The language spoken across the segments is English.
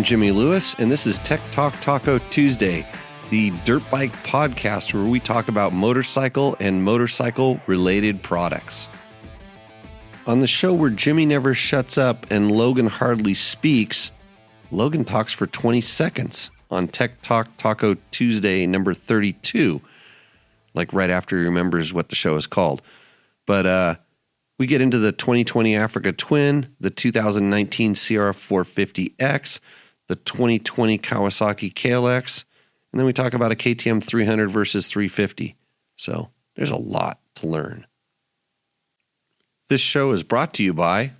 I'm Jimmy Lewis, and this is Tech Talk Taco Tuesday, the dirt bike podcast where we talk about motorcycle and motorcycle-related products. On the show where Jimmy never shuts up and Logan hardly speaks, Logan talks for 20 seconds on Tech Talk Taco Tuesday number 32, like right after he remembers what the show is called. But we get into the 2020 Africa Twin, the 2019 CR450X, the 2020 Kawasaki KLX, and then we talk about a KTM 300 versus 350. So there's a lot to learn. This show is brought to you by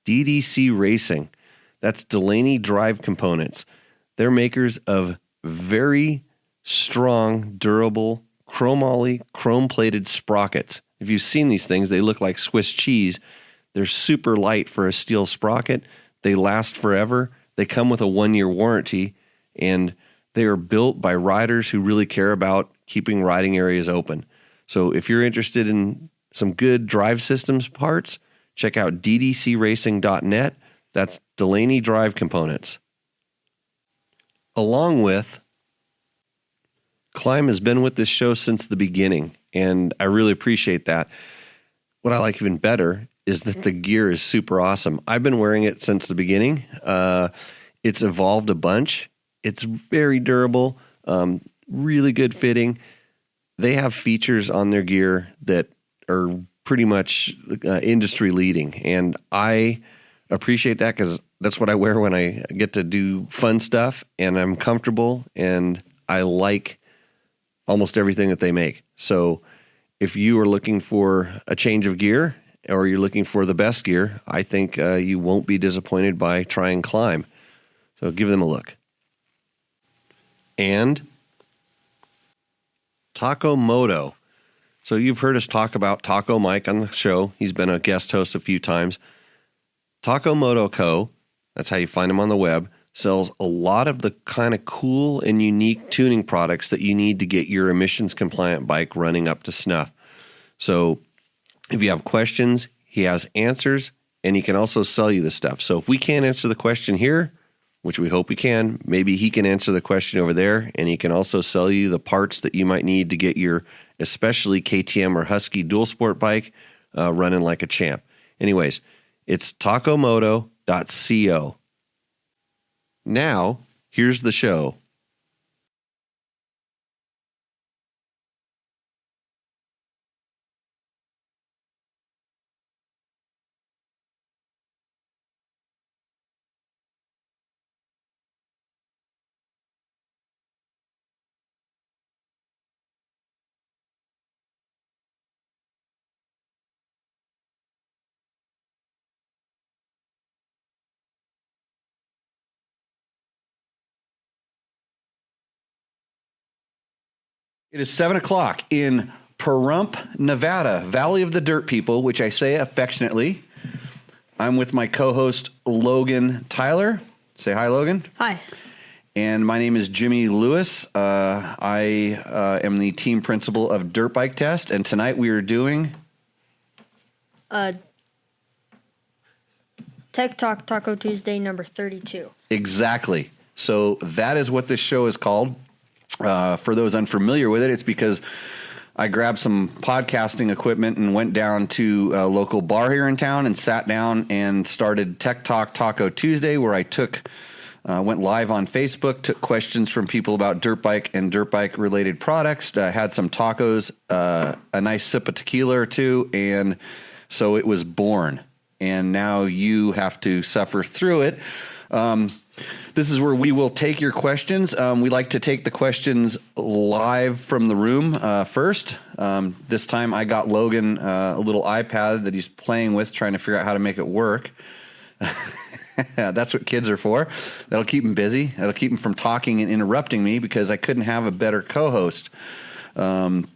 DDC Racing. That's Delaney Drive Components. They're makers of very strong, durable, chromoly, chrome-plated sprockets. If you've seen these things, they look like Swiss cheese. They're super light for a steel sprocket. They last forever. They come with a 1-year warranty, and they are built by riders who really care about keeping riding areas open. So if you're interested in some good drive systems parts, check out ddcracing.net. That's Delaney Drive Components. Along with, Climb has been with this show since the beginning, and I really appreciate that. What I like even better is that the gear is super awesome. I've been wearing it since the beginning. It's evolved a bunch. It's very durable, really good fitting. They have features on their gear that are pretty much industry leading, and I appreciate that because that's what I wear when I get to do fun stuff, and I'm comfortable, and I like almost everything that they make. So if you are looking for a change of gear or you're looking for the best gear, I think you won't be disappointed by trying Climb. So give them a look. And Taco Moto. So you've heard us talk about Taco Mike on the show. He's been a guest host a few times. Taco Moto Co., that's how you find him on the web, sells a lot of the kind of cool and unique tuning products that you need to get your emissions-compliant bike running up to snuff. So if you have questions, he has answers, and he can also sell you the stuff. So if we can't answer the question here, which we hope we can, maybe he can answer the question over there, and he can also sell you the parts that you might need to get your especially KTM or Husky dual sport bike running like a champ. Anyways, it's tacomoto.co. Now, here's the show. It is 7 o'clock in Pahrump, Nevada, Valley of the Dirt People, which I say affectionately. I'm with my co-host, Logan Tyler. Say hi, Logan. Hi. And my name is Jimmy Lewis. I am the team principal of Dirt Bike Test, and tonight we are doing... Tech Talk Taco Tuesday number 32. Exactly. So that is what this show is called. For those unfamiliar with it, it's because I grabbed some podcasting equipment and went down to a local bar here in town and sat down and started Tech Talk Taco Tuesday, where I went live on Facebook, took questions from people about dirt bike and dirt bike related products, had some tacos, a nice sip of tequila or two, and so it was born. And now you have to suffer through it. This is where we will take your questions. We like to take the questions live from the room first. This time I got Logan a little iPad that he's playing with, trying to figure out how to make it work. That's what kids are for. That'll keep him busy. That'll keep him from talking and interrupting me because I couldn't have a better co-host. One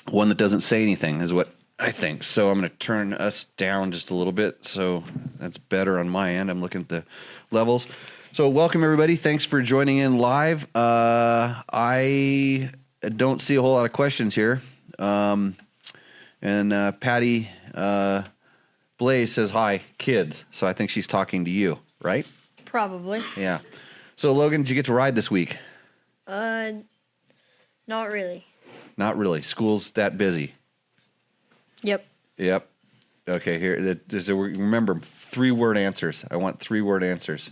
that doesn't say anything is what I think. So I'm going to turn us down just a little bit. So that's better on my end. I'm looking at the levels. So welcome, everybody. Thanks for joining in live. I don't see a whole lot of questions here. And Patty Blaze says, hi, kids. So I think she's talking to you, right? Probably. Yeah. So, Logan, did you get to ride this week? Not really. Not really. School's that busy. Yep. Yep. Okay, here. Remember, 3-word answers. I want 3-word answers.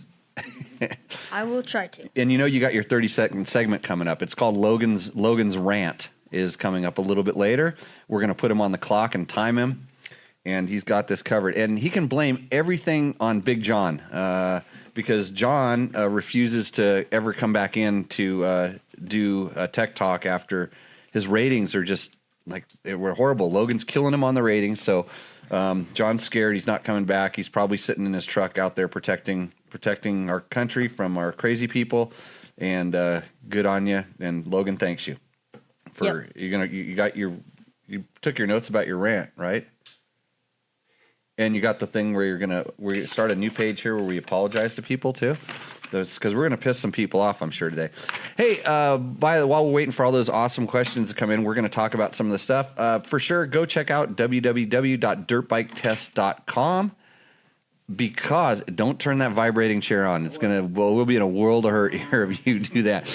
I will try to. And you got your 30-second segment coming up. It's called Logan's Rant is coming up a little bit later. We're going to put him on the clock and time him, and he's got this covered. And he can blame everything on Big John because John refuses to ever come back in to do a tech talk after his ratings are just like they were horrible. Logan's killing him on the ratings, so John's scared. He's not coming back. He's probably sitting in his truck out there protecting our country from our crazy people. And good on you. And Logan thanks you for you took your notes about your rant, right? And you got the thing where we start a new page here where we apologize to people too. Because we're going to piss some people off, I'm sure, today. Hey, while we're waiting for all those awesome questions to come in, we're going to talk about some of the stuff. For sure, go check out www.dirtbiketest.com because don't turn that vibrating chair on. It's we'll be in a world of hurt here if you do that.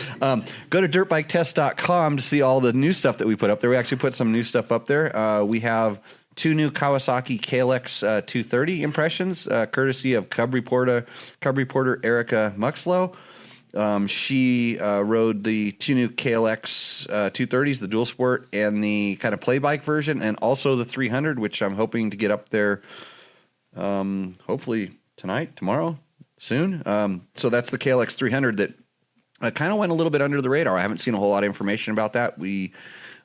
Go to dirtbiketest.com to see all the new stuff that we put up there. We actually put some new stuff up there. We have 2 new Kawasaki KLX 230 impressions, courtesy of Cub Reporter Erica Muxlow. She rode the 2 new KLX 230s, the dual sport, and the kind of play bike version, and also the 300, which I'm hoping to get up there hopefully tonight, tomorrow, soon. So that's the KLX 300 that kind of went a little bit under the radar. I haven't seen a whole lot of information about that. We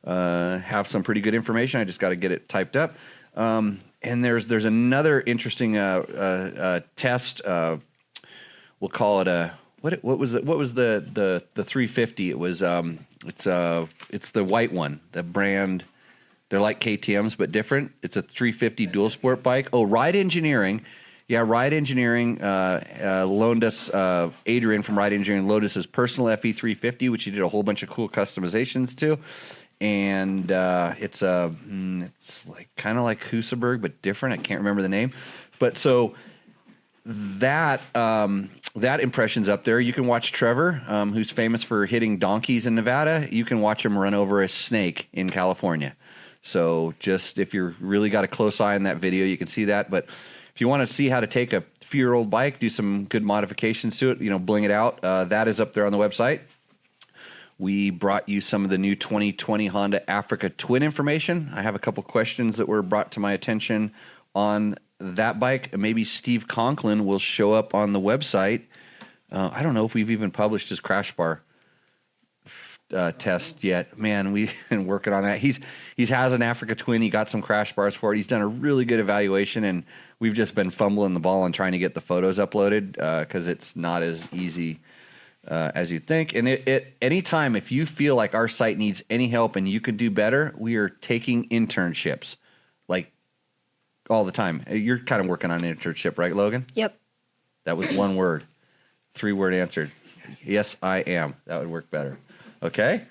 have some pretty good information. I just got to get it typed up. And there's another interesting test. We'll call it what was the 350? It was it's the white one. The brand. They're like KTM's but different. It's a 350 dual sport bike. Oh, Ride Engineering. Yeah, Ride Engineering loaned us, Adrian from Ride Engineering loaned us his personal FE 350, which he did a whole bunch of cool customizations to. And it's like kind of like Husaberg, but different. I can't remember the name. But so that impression's up there. You can watch Trevor, who's famous for hitting donkeys in Nevada. You can watch him run over a snake in California. So just if you're really got a close eye on that video, you can see that. But if you want to see how to take a few-year-old bike, do some good modifications to it, bling it out, that is up there on the website. We brought you some of the new 2020 Honda Africa Twin information. I have a couple questions that were brought to my attention on that bike. Maybe Steve Conklin will show up on the website. I don't know if we've even published his crash bar test yet. Man, we've been working on that. He has an Africa Twin. He got some crash bars for it. He's done a really good evaluation, and we've just been fumbling the ball on trying to get the photos uploaded because it's not as easy as you think. And anytime if you feel like our site needs any help and you could do better, we are taking internships like all the time. You're kind of working on an internship, right, Logan? Yep. That was 1 word, 3-word answer. Yes, I am. That would work better. Okay.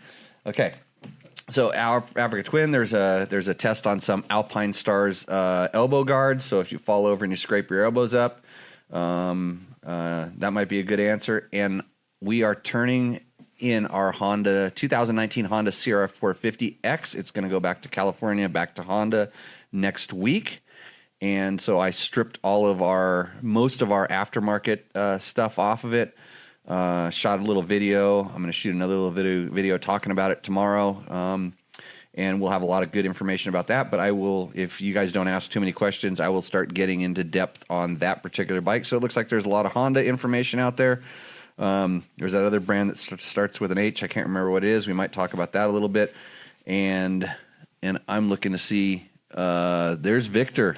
So our Africa Twin, there's a test on some Alpine Stars elbow guards. So if you fall over and you scrape your elbows up, that might be a good answer. And we are turning in our 2019 Honda CRF 450X. It's going to go back to California, back to Honda next week. And so I stripped most of our aftermarket stuff off of it. Shot a little video. I'm going to shoot another little video talking about it tomorrow. And we'll have a lot of good information about that. But I will, if you guys don't ask too many questions, I will start getting into depth on that particular bike. So it looks like there's a lot of Honda information out there. There's that other brand that starts with an H. I can't remember what it is. We might talk about that a little bit. And I'm looking to see, there's Victor.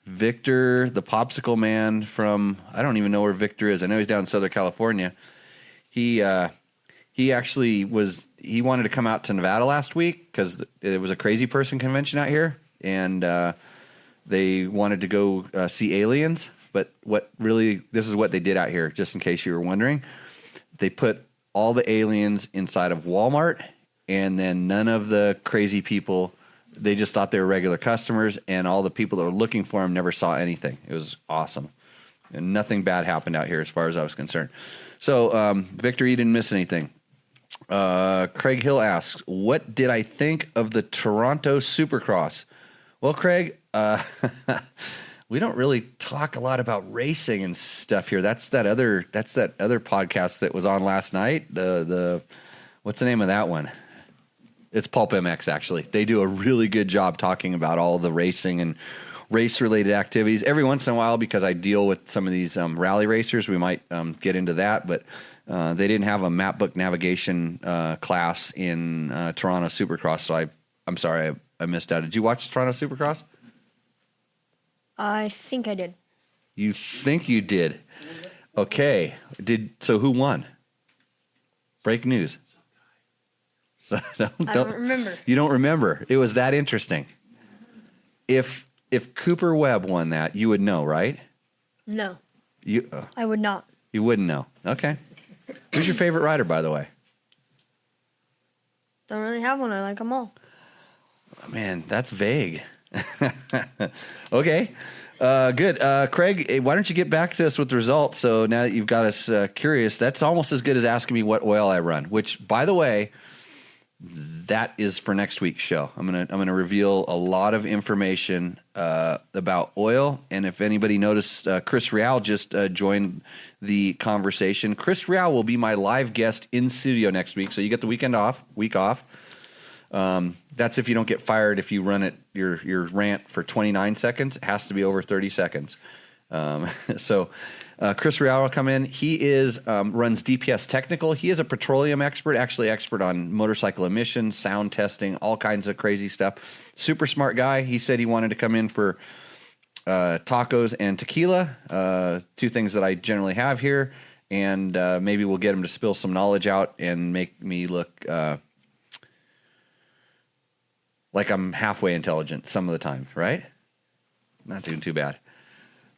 Victor, the popsicle man from, I don't even know where Victor is. I know he's down in Southern California. He actually he wanted to come out to Nevada last week because it was a crazy person convention out here. And they wanted to go see aliens. But this is what they did out here, just in case you were wondering. They put all the aliens inside of Walmart, and then none of the crazy people. They just thought they were regular customers, and all the people that were looking for them never saw anything. It was awesome. And nothing bad happened out here as far as I was concerned. So, Victor, you didn't miss anything. Craig Hill asks, what did I think of the Toronto Supercross? Well, Craig, we don't really talk a lot about racing and stuff here. That's that other podcast that was on last night. The what's the name of that one? It's Pulp MX, actually. They do a really good job talking about all the racing and race-related activities. Every once in a while, because I deal with some of these rally racers, we might get into that, but they didn't have a map book navigation class in Toronto Supercross, so I'm sorry I missed out. Did you watch Toronto Supercross? I think I did. You think you did? Okay. So who won? Break news. So I don't remember. You don't remember. It was that interesting. If Cooper Webb won that, you would know, right? No. I would not. You wouldn't know. Okay. Who's your favorite rider, by the way? Don't really have one. I like them all. Oh, man, that's vague. Okay. Good. Craig, why don't you get back to us with the results? So now that you've got us curious, that's almost as good as asking me what oil I run, which, by the way, that is for next week's show. I'm gonna reveal a lot of information about oil, and if anybody noticed, Chris Real just joined the conversation. Chris Real will be my live guest in studio next week, so you get the week off. That's if you don't get fired if you run your rant for 29 seconds. It has to be over 30 seconds. So Chris Real will come in. He runs DPS Technical. He is a petroleum expert, actually expert on motorcycle emissions, sound testing, all kinds of crazy stuff. Super smart guy. He said he wanted to come in for tacos and tequila, two things that I generally have here, and maybe we'll get him to spill some knowledge out and make me look like I'm halfway intelligent some of the time, right? Not doing too bad.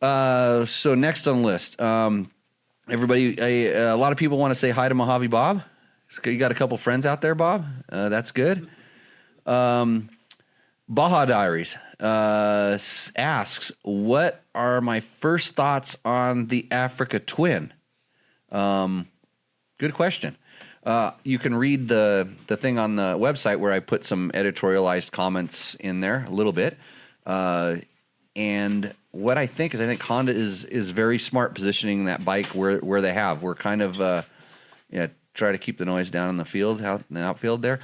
So next on the list, everybody, a lot of people want to say hi to Mojave Bob. You got a couple friends out there, Bob. That's good. Baja Diaries asks, what are my first thoughts on the Africa Twin? Good question. You can read the thing on the website where I put some editorialized comments in there a little bit. And what I think Honda is very smart positioning that bike where they have. We're kind of try to keep the noise down in the field, out in the outfield there.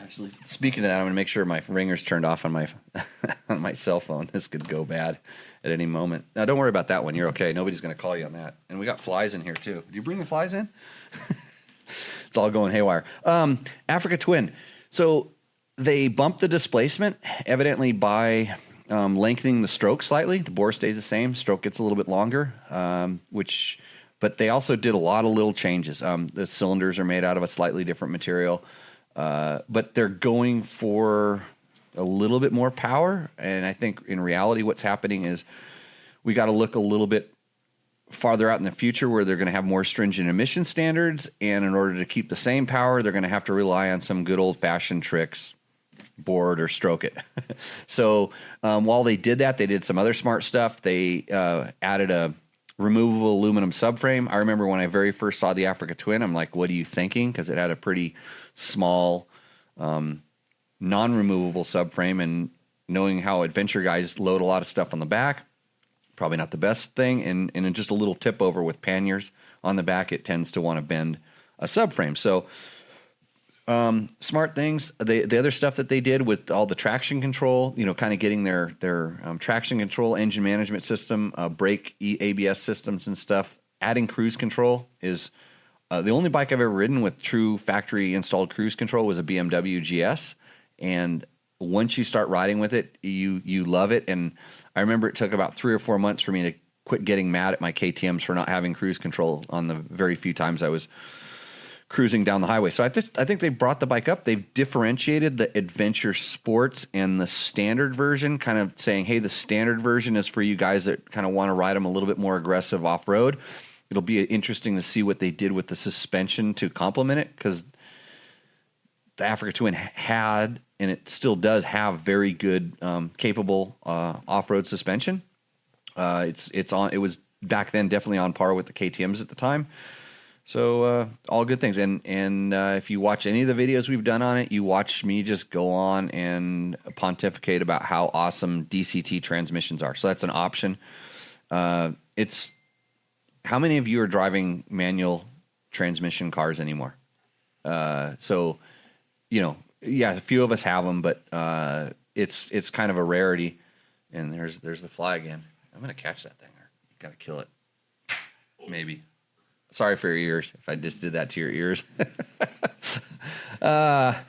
Actually, speaking of that, I'm going to make sure my ringer's turned off on my on my cell phone. This could go bad at any moment. Now, don't worry about that one. You're okay. Nobody's going to call you on that. And we got flies in here too. Did you bring the flies in? It's all going haywire. Africa Twin. So they bumped the displacement, evidently by lengthening the stroke slightly. The bore stays the same. Stroke gets a little bit longer, but they also did a lot of little changes. The cylinders are made out of a slightly different material, but they're going for a little bit more power. And I think in reality what's happening is we got to look a little bit farther out in the future where they're going to have more stringent emission standards. And in order to keep the same power, they're going to have to rely on some good old-fashioned tricks, board or stroke it. So while they did that, they did some other smart stuff. They added a removable aluminum subframe. I remember when I very first saw the Africa Twin, I'm like, what are you thinking? Because it had a pretty small non-removable subframe, and knowing how adventure guys load a lot of stuff on the back, probably not the best thing. And just a little tip over with panniers on the back, it tends to want to bend a subframe. So smart things. The other stuff that they did with all the traction control, kind of getting their traction control, engine management system, brake ABS systems and stuff, adding cruise control is the only bike I've ever ridden with true factory installed cruise control was a BMW GS. And once you start riding with it, you love it. And I remember it took about 3 or 4 months for me to quit getting mad at my KTMs for not having cruise control on the very few times I was cruising down the highway. So I think they brought the bike up. They've differentiated the adventure sports and the standard version, kind of saying, hey, the standard version is for you guys that kind of want to ride them a little bit more aggressive off-road. It'll be interesting to see what they did with the suspension to complement it, because the Africa Twin had, and it still does have, very good, capable off-road suspension. It's on. It was back then definitely on par with the KTM's at the time. So all good things. And if you watch any of the videos we've done on it, you watch me just go on and pontificate about how awesome DCT transmissions are. So that's an option. It's how many of you are driving manual transmission cars anymore? So, you know, yeah, a few of us have them, but it's kind of a rarity. And there's the fly again. I'm gonna catch that thing. You gotta kill it. Maybe. Sorry for your ears if I just did that to your ears. But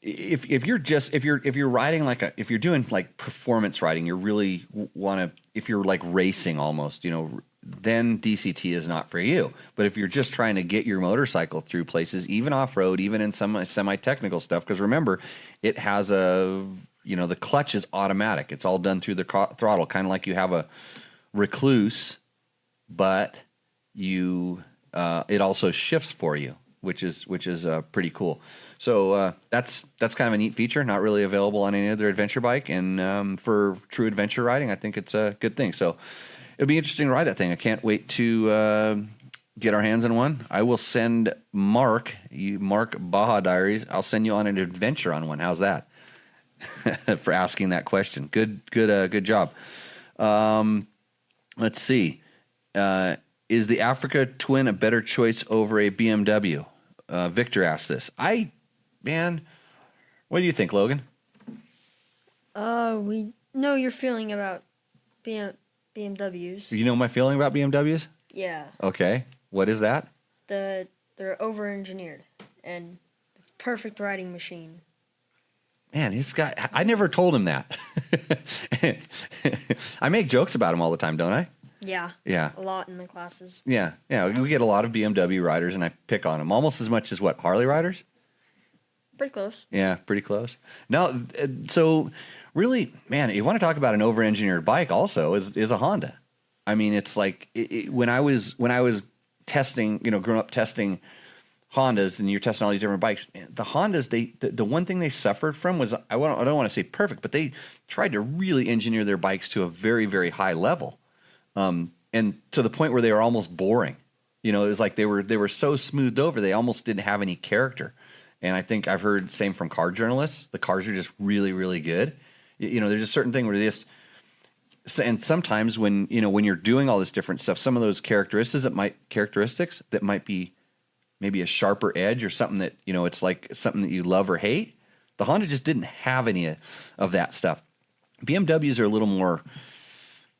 if you're riding if you're doing like performance riding, you really want to, if you're like racing almost, you know, then DCT is not for you. But if you're just trying to get your motorcycle through places, even off road, even in some semi-technical stuff, because remember, it has the clutch is automatic. It's all done through the throttle, kind of like you have a Recluse, but it also shifts for you, which is pretty cool. So that's kind of a neat feature, not really available on any other adventure bike, and for true adventure riding, I think it's a good thing. So it'll be interesting to ride that thing. I can't wait to get our hands on one. I will send Mark Baja Diaries. I'll send you on an adventure on one. How's that? For asking that question. Good job. Let's see. Is the Africa Twin a better choice over a BMW? Victor asked this. What do you think, Logan? We know your feeling about BMWs. You know my feeling about BMWs? Yeah. Okay. What is that? They're over-engineered and perfect riding machine. Man, I never told him that. I make jokes about him all the time, don't I? Yeah. Yeah. A lot in the classes. Yeah. We get a lot of BMW riders, and I pick on them almost as much as what, Harley riders? Pretty close. Yeah, pretty close. No, so really, man, you want to talk about an over-engineered bike also is a Honda. I mean, it's like when I was testing, growing up testing Hondas, and you're testing all these different bikes. The Hondas, the one thing they suffered from was, I don't want to say perfect, but they tried to really engineer their bikes to a very, very high level, and to the point where they were almost boring. It was like they were so smoothed over, they almost didn't have any character. And I think I've heard same from car journalists. The cars are just really, really good. There's a certain thing where they just. And sometimes when you're doing all this different stuff, some of those characteristics that might be maybe a sharper edge or something that, it's like something that you love or hate. The Honda just didn't have any of that stuff. BMWs are a little more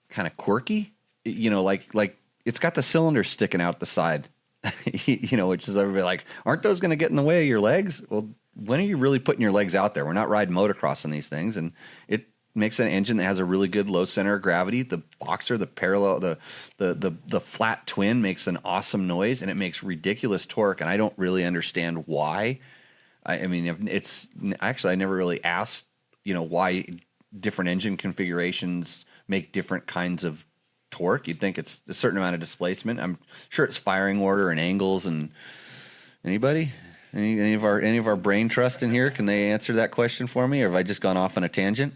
kind of quirky, like it's got the cylinder sticking out the side, which is everybody like, aren't those going to get in the way of your legs? Well, when are you really putting your legs out there? We're not riding motocross on these things. And it makes an engine that has a really good low center of gravity. The Boxer, the parallel, the flat twin makes an awesome noise, and it makes ridiculous torque. And I don't really understand why. I mean, I never really asked, why different engine configurations make different kinds of torque. You'd think it's a certain amount of displacement. I'm sure it's firing order and angles. And anybody, any of our brain trust in here, can they answer that question for me, or have I just gone off on a tangent?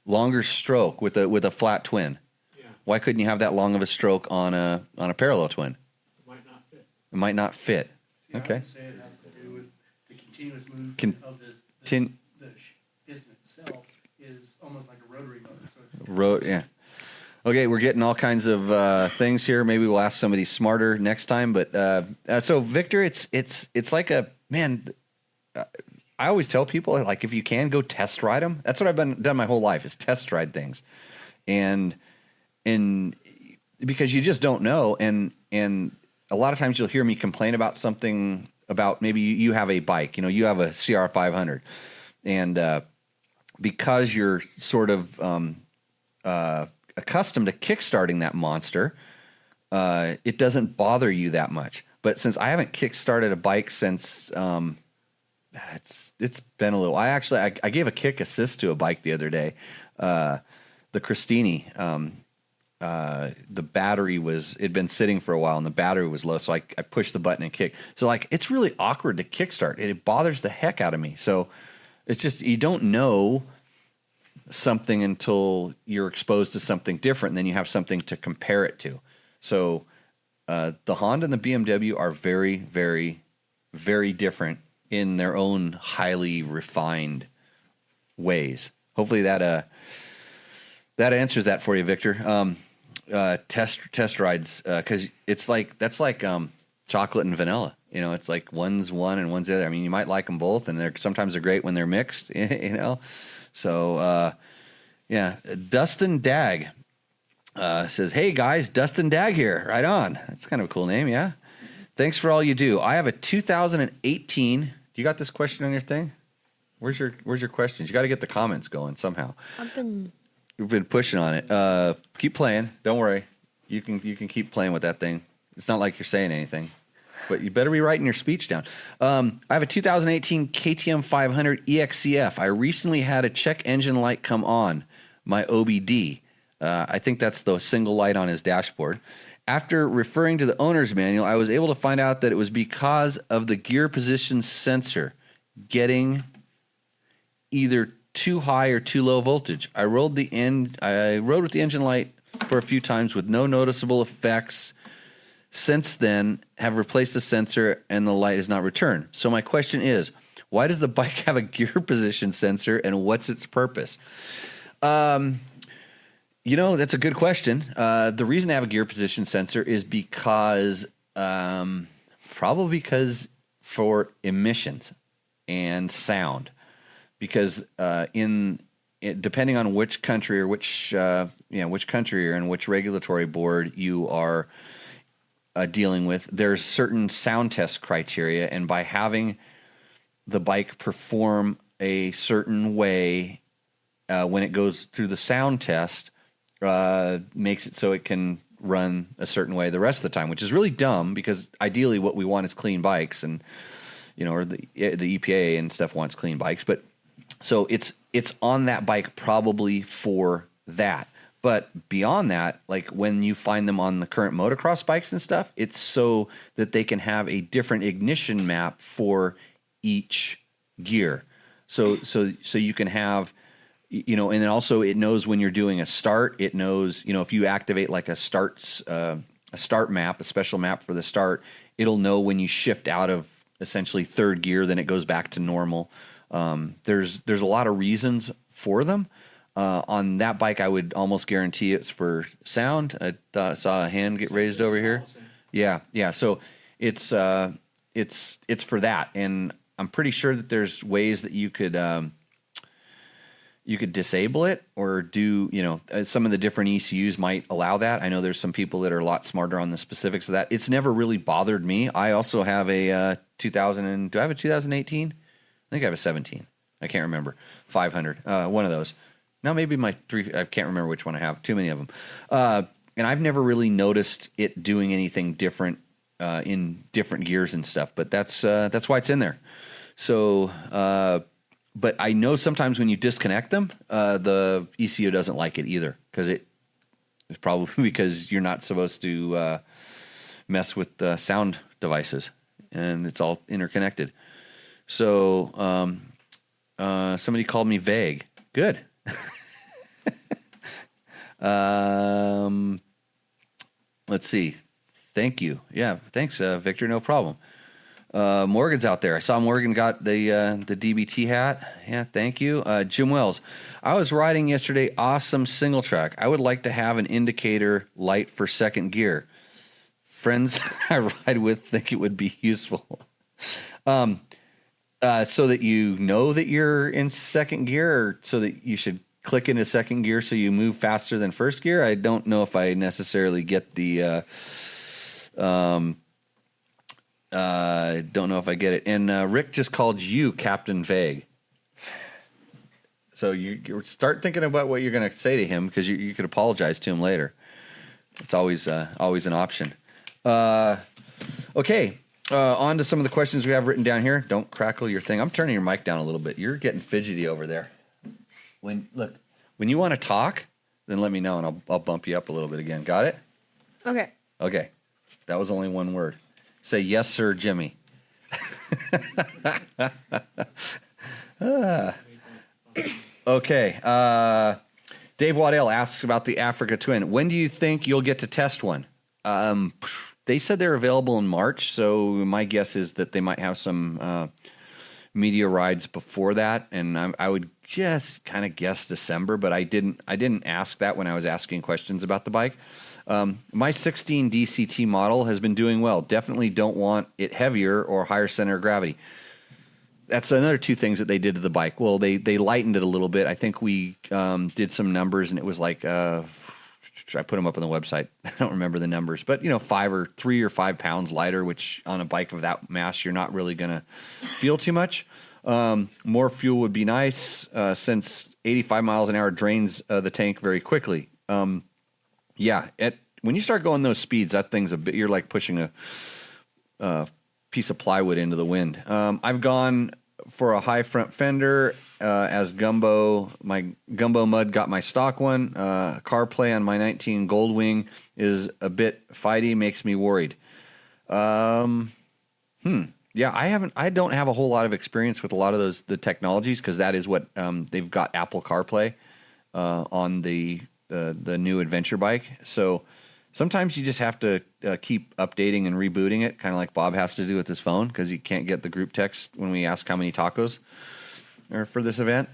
Longer stroke with a flat twin. Yeah. Why couldn't you have that long of a stroke on a parallel twin? It might not fit. See, okay. I would say it has to do with the continuous movement of the piston itself is almost like a rotary motor. So yeah. Okay, we're getting all kinds of things here. Maybe we'll ask somebody smarter next time. But so Victor, it's like a man. I always tell people, like, if you can, go test ride them. That's what I've done my whole life, is test ride things. And because you just don't know. And a lot of times you'll hear me complain about something, about maybe you have a bike, you have a CR500. And because you're sort of accustomed to kickstarting that monster, it doesn't bother you that much. But since I haven't kickstarted a bike since... It's been a little. I gave a kick assist to a bike the other day, the Christini. The battery it'd been sitting for a while, and the battery was low, so I pushed the button and kicked. So like, it's really awkward to kickstart. It bothers the heck out of me. So it's just, you don't know something until you're exposed to something different, and then you have something to compare it to. So the Honda and the BMW are very, very, very different in their own highly refined ways. Hopefully that answers that for you, Victor. Test rides, because that's like chocolate and vanilla. You know, it's like one's one and one's the other. I mean, you might like them both, and sometimes they're great when they're mixed. You know, so Dustin Dag says, "Hey guys, Dustin Dag here. Right on. That's kind of a cool name, yeah. Thanks for all you do. I have a 2018. You got this question on your thing? Where's your questions? You got to get the comments going somehow. You've been pushing on it. Keep playing. Don't worry. You can keep playing with that thing. It's not like you're saying anything, but you better be writing your speech down. I have a 2018 KTM 500 EXCF. I recently had a check engine light come on, my OBD. I think that's the single light on his dashboard. After referring to the owner's manual, I was able to find out that it was because of the gear position sensor getting either too high or too low voltage. I rode with the engine light for a few times with no noticeable effects. Since then, have replaced the sensor and the light has not returned. So my question is, why does the bike have a gear position sensor and what's its purpose? That's a good question. The reason they have a gear position sensor is because for emissions and sound. Because depending on which country or which country you're in, which regulatory board you are dealing with, there's certain sound test criteria, and by having the bike perform a certain way when it goes through the sound test, makes it so it can run a certain way the rest of the time, which is really dumb because ideally what we want is clean bikes, and or the EPA and stuff wants clean bikes, but so it's on that bike probably for that. But beyond that, like when you find them on the current motocross bikes and stuff, it's so that they can have a different ignition map for each gear. So you can have, and then also it knows when you're doing a start. It knows, if you activate like a start map, a special map for the start, it'll know when you shift out of essentially third gear, then it goes back to normal. There's a lot of reasons for them. On that bike, I would almost guarantee it's for sound. I saw a hand get raised over here. Yeah. So it's for that, and I'm pretty sure that there's ways that you could disable it or do, some of the different ECUs might allow that. I know there's some people that are a lot smarter on the specifics of that. It's never really bothered me. I also have a 2000. Do I have a 2018? I think I have a 17. I can't remember. 500. One of those. No, maybe my 3. I can't remember which one I have. Too many of them. And I've never really noticed it doing anything different in different gears and stuff. But that's why it's in there. So, but I know sometimes when you disconnect them, the ECU doesn't like it either because it's probably because you're not supposed to mess with the sound devices, and it's all interconnected. So somebody called me vague. Good. Let's see. Thank you. Yeah, thanks, Victor. No problem. Morgan's out there. I saw Morgan got the DBT hat. Yeah, thank you. Jim Wells. I was riding yesterday. Awesome single track. I would like to have an indicator light for second gear. Friends I ride with think it would be useful. So that you know that you're in second gear, or so that you should click into second gear so you move faster than first gear. I don't know if I necessarily get the don't know if I get it. And Rick just called you Captain Vague. So you start thinking about what you're going to say to him, because you could apologize to him later. It's always an option. Okay. On to some of the questions we have written down here. Don't crackle your thing. I'm turning your mic down a little bit. You're getting fidgety over there. When you want to talk, then let me know, and I'll bump you up a little bit again. Got it? Okay. Okay. That was only one word. Say, yes, sir, Jimmy. Okay. Dave Waddell asks about the Africa Twin. When do you think you'll get to test one? They said they're available in March, so my guess is that they might have some media rides before that, and I would just kind of guess December, but I didn't ask that when I was asking questions about the bike. My 16 DCT model has been doing well. Definitely don't want it heavier or higher center of gravity. That's another two things that they did to the bike. Well, they lightened it a little bit. I think we did some numbers, and it was like I put them up on the website. I don't remember the numbers, but 3 or 5 pounds lighter, which on a bike of that mass, you're not really going to feel too much. More fuel would be nice since 85 miles an hour drains the tank very quickly. When you start going those speeds, that thing's you're like pushing a piece of plywood into the wind. I've gone for a high front fender as Gumbo. My Gumbo Mud got my stock one. CarPlay on my 19 Goldwing is a bit fighty, makes me worried. Yeah, I don't have a whole lot of experience with a lot of the technologies, because that is what they've got Apple CarPlay on the new adventure bike. So sometimes you just have to keep updating and rebooting it, kind of like Bob has to do with his phone, because he can't get the group text when we ask how many tacos are for this event.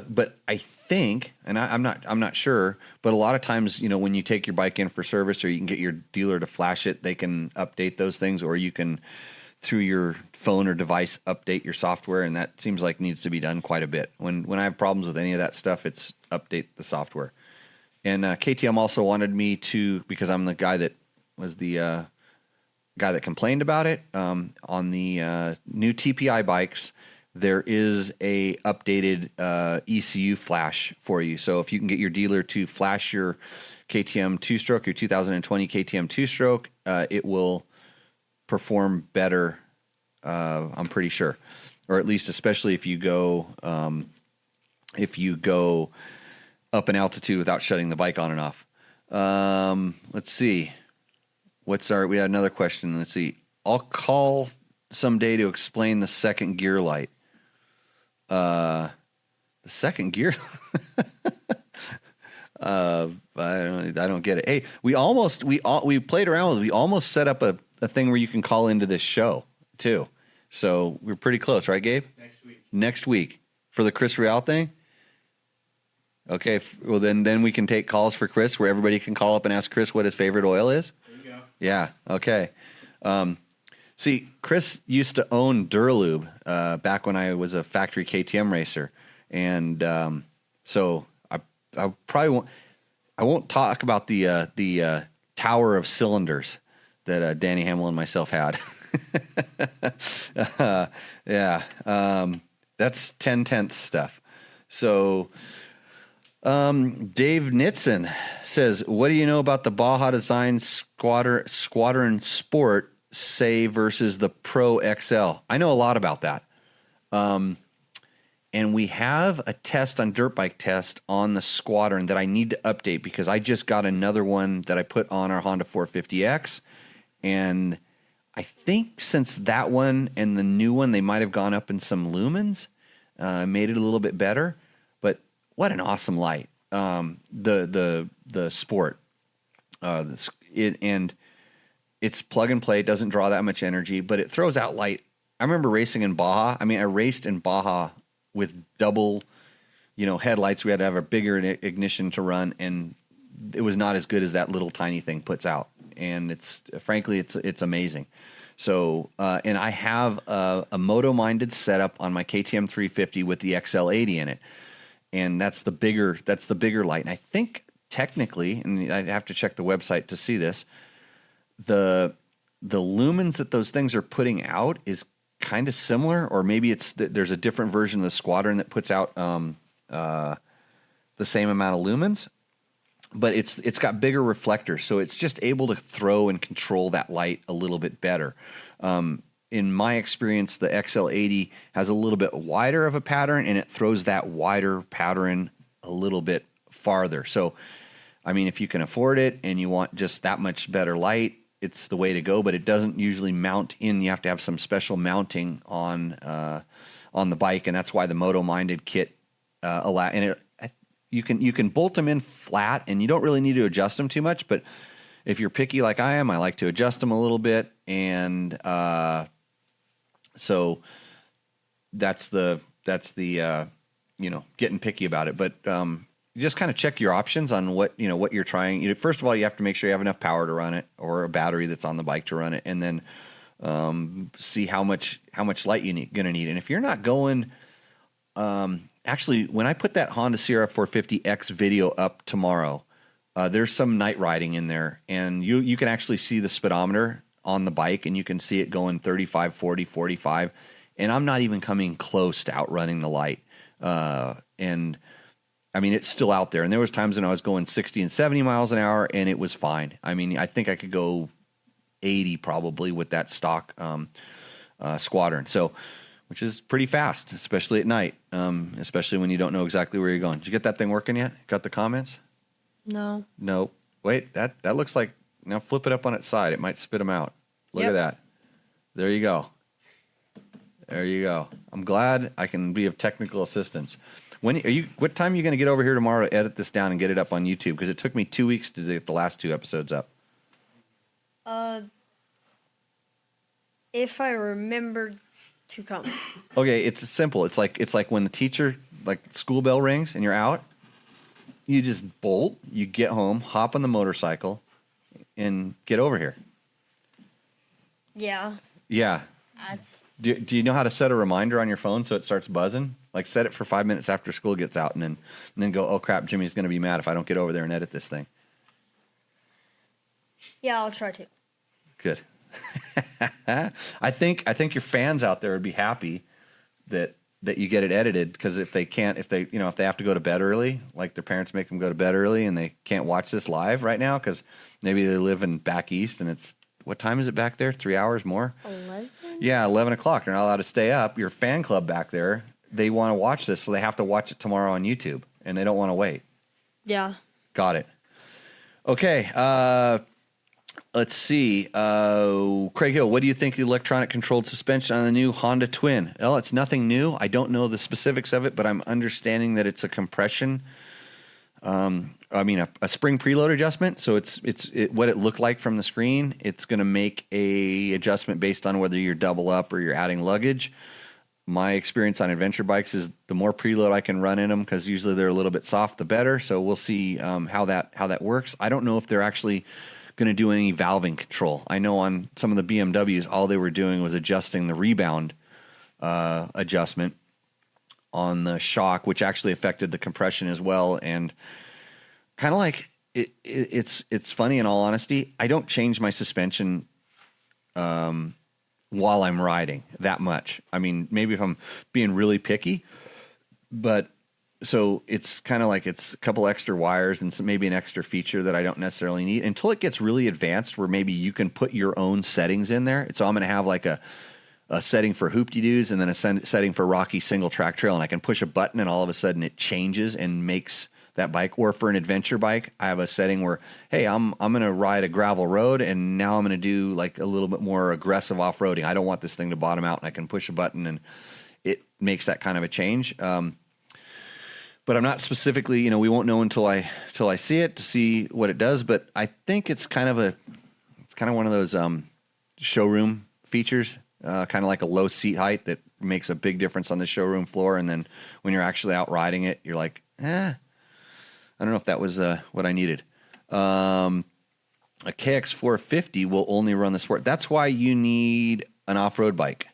But I think, and I'm not sure, but a lot of times, when you take your bike in for service, or you can get your dealer to flash it, they can update those things, or you can, through your phone or device, update your software, and that seems like needs to be done quite a bit. When I have problems with any of that stuff, it's update the software. And KTM also wanted me to, because I'm the guy that was the guy that complained about it, on the new TPI bikes, there is a updated ECU flash for you. So if you can get your dealer to flash your KTM 2-stroke, your 2020 KTM 2-stroke, it will perform better, I'm pretty sure. Or at least, especially if you go up in altitude without shutting the bike on and off. Let's see. We had another question. Let's see. I'll call someday to explain the second gear light. The second gear. I don't get it. Hey, we played around with it. We almost set up a thing where you can call into this show too. So we're pretty close, right, Gabe? Next week for the Chris Real thing. Okay. Well, then we can take calls for Chris, where everybody can call up and ask Chris what his favorite oil is. There you go. Yeah. Okay. See, Chris used to own Duralube back when I was a factory KTM racer, and so I probably won't talk about the tower of cylinders that Danny Hamill and myself had. That's 10/10 stuff. So Dave Nitzen says, what do you know about the Baja Design Squadron Sport, say, versus the Pro XL? I know a lot about that. And we have a test on Dirt Bike Test on the Squadron that I need to update, because I just got another one that I put on our Honda 450X. And I think since that one and the new one, they might have gone up in some lumens, made it a little bit better. But what an awesome light. The Sport. And it's plug and play. It doesn't draw that much energy, but it throws out light. I remember racing in Baja. I mean, I raced in Baja with double, headlights. We had to have a bigger ignition to run, and it was not as good as that little tiny thing puts out. And it's amazing. So, and I have a moto-minded setup on my KTM 350 with the XL80 in it, and that's the bigger light. And I think technically, and I'd have to check the website to see this, the lumens that those things are putting out is kind of similar, or maybe there's a different version of the Squadron that puts out the same amount of lumens, but it's got bigger reflectors, so it's just able to throw and control that light a little bit better. In my experience, the XL80 has a little bit wider of a pattern, and it throws that wider pattern a little bit farther. So, I mean, if you can afford it and you want just that much better light, it's the way to go, but it doesn't usually mount in. You have to have some special mounting on the bike, and that's why the Moto Minded kit you can bolt them in flat, and you don't really need to adjust them too much. But if you're picky like I am, I like to adjust them a little bit, and so that's the getting picky about it. But you just kind of check your options on what you're trying. First of all, you have to make sure you have enough power to run it, or a battery that's on the bike to run it, and then see how much light you're going to need. And if you're not going, actually, when I put that Honda Sierra 450X video up tomorrow, there's some night riding in there, and you can actually see the speedometer on the bike, and you can see it going 35, 40, 45, and I'm not even coming close to outrunning the light. And I mean, it's still out there. And there was times when I was going 60 and 70 miles an hour, and it was fine. I mean, I think I could go 80 probably with that stock Squadron. So, which is pretty fast, especially at night, especially when you don't know exactly where you're going. Did you get that thing working yet? Got the comments? No. No. Wait, that looks like, now flip it up on its side. It might spit them out. Look at that. There you go. There you go. I'm glad I can be of technical assistance. What time are you going to get over here tomorrow to edit this down and get it up on YouTube? Because it took me 2 weeks to get the last 2 episodes up. If I remember to come. Okay, it's simple. It's like when the teacher, like, school bell rings and you're out. You just bolt. You get home, hop on the motorcycle, and get over here. Yeah. Yeah. Do you know how to set a reminder on your phone so it starts buzzing? Like, set it for 5 minutes after school gets out, and then go, oh crap, Jimmy's going to be mad if I don't get over there and edit this thing. Yeah, I'll try to. Good. I think your fans out there would be happy that you get it edited, because if they have to go to bed early, like their parents make them go to bed early, and they can't watch this live right now because maybe they live in back east, and it's, what time is it back there? 3 hours more? 11? Yeah, 11 o'clock. They're not allowed to stay up. Your fan club back there, they want to watch this, so they have to watch it tomorrow on YouTube, and they don't want to wait. Yeah. Got it. Okay. Let's see. Craig Hill, what do you think of the electronic controlled suspension on the new Honda Twin? Well, it's nothing new. I don't know the specifics of it, but I'm understanding that it's a compression. A spring preload adjustment. So it's what it looked like from the screen. It's going to make a adjustment based on whether you're double up or you're adding luggage. My experience on adventure bikes is the more preload I can run in them, because usually they're a little bit soft, the better. So we'll see how that works. I don't know if they're actually going to do any valving control. I know on some of the BMWs, all they were doing was adjusting the rebound adjustment on the shock, which actually affected the compression as well. And kind of like it's funny, in all honesty, I don't change my suspension while I'm riding that much. I mean, maybe if I'm being really picky, but so it's kind of like it's a couple extra wires and maybe an extra feature that I don't necessarily need until it gets really advanced, where maybe you can put your own settings in there. So I'm going to have like a setting for hoop-de-doos and then a setting for Rocky single track trail, and I can push a button and all of a sudden it changes and makes that bike. Or for an adventure bike, I have a setting where, hey, I'm going to ride a gravel road, and now I'm going to do like a little bit more aggressive off-roading. I don't want this thing to bottom out, and I can push a button and it makes that kind of a change. But I'm not specifically, we won't know until I see it to see what it does. But I think it's kind of one of those showroom features, kind of like a low seat height that makes a big difference on the showroom floor. And then when you're actually out riding it, you're like, I don't know if that was what I needed. A KX450 will only run the sport. That's why you need an off-road bike.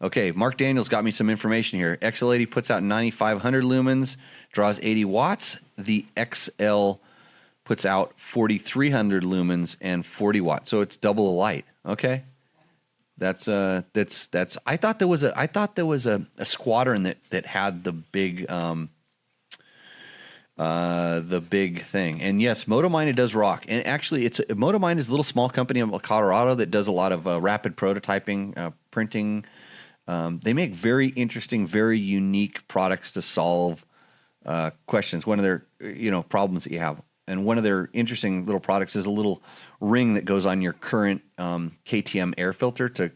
Okay, Mark Daniels got me some information here. XL80 puts out 9,500 lumens, draws 80 watts. The XL puts out 4,300 lumens and 40 watts, so it's double the light. Okay, that's. I thought there was a Squadron that had the big thing. And yes, MotoMind, it does rock. And actually, MotoMind is a little small company in Colorado that does a lot of rapid prototyping, printing. They make very interesting, very unique products to solve questions. One of their problems that you have. and one of their interesting little products is a little ring that goes on your current KTM air filter to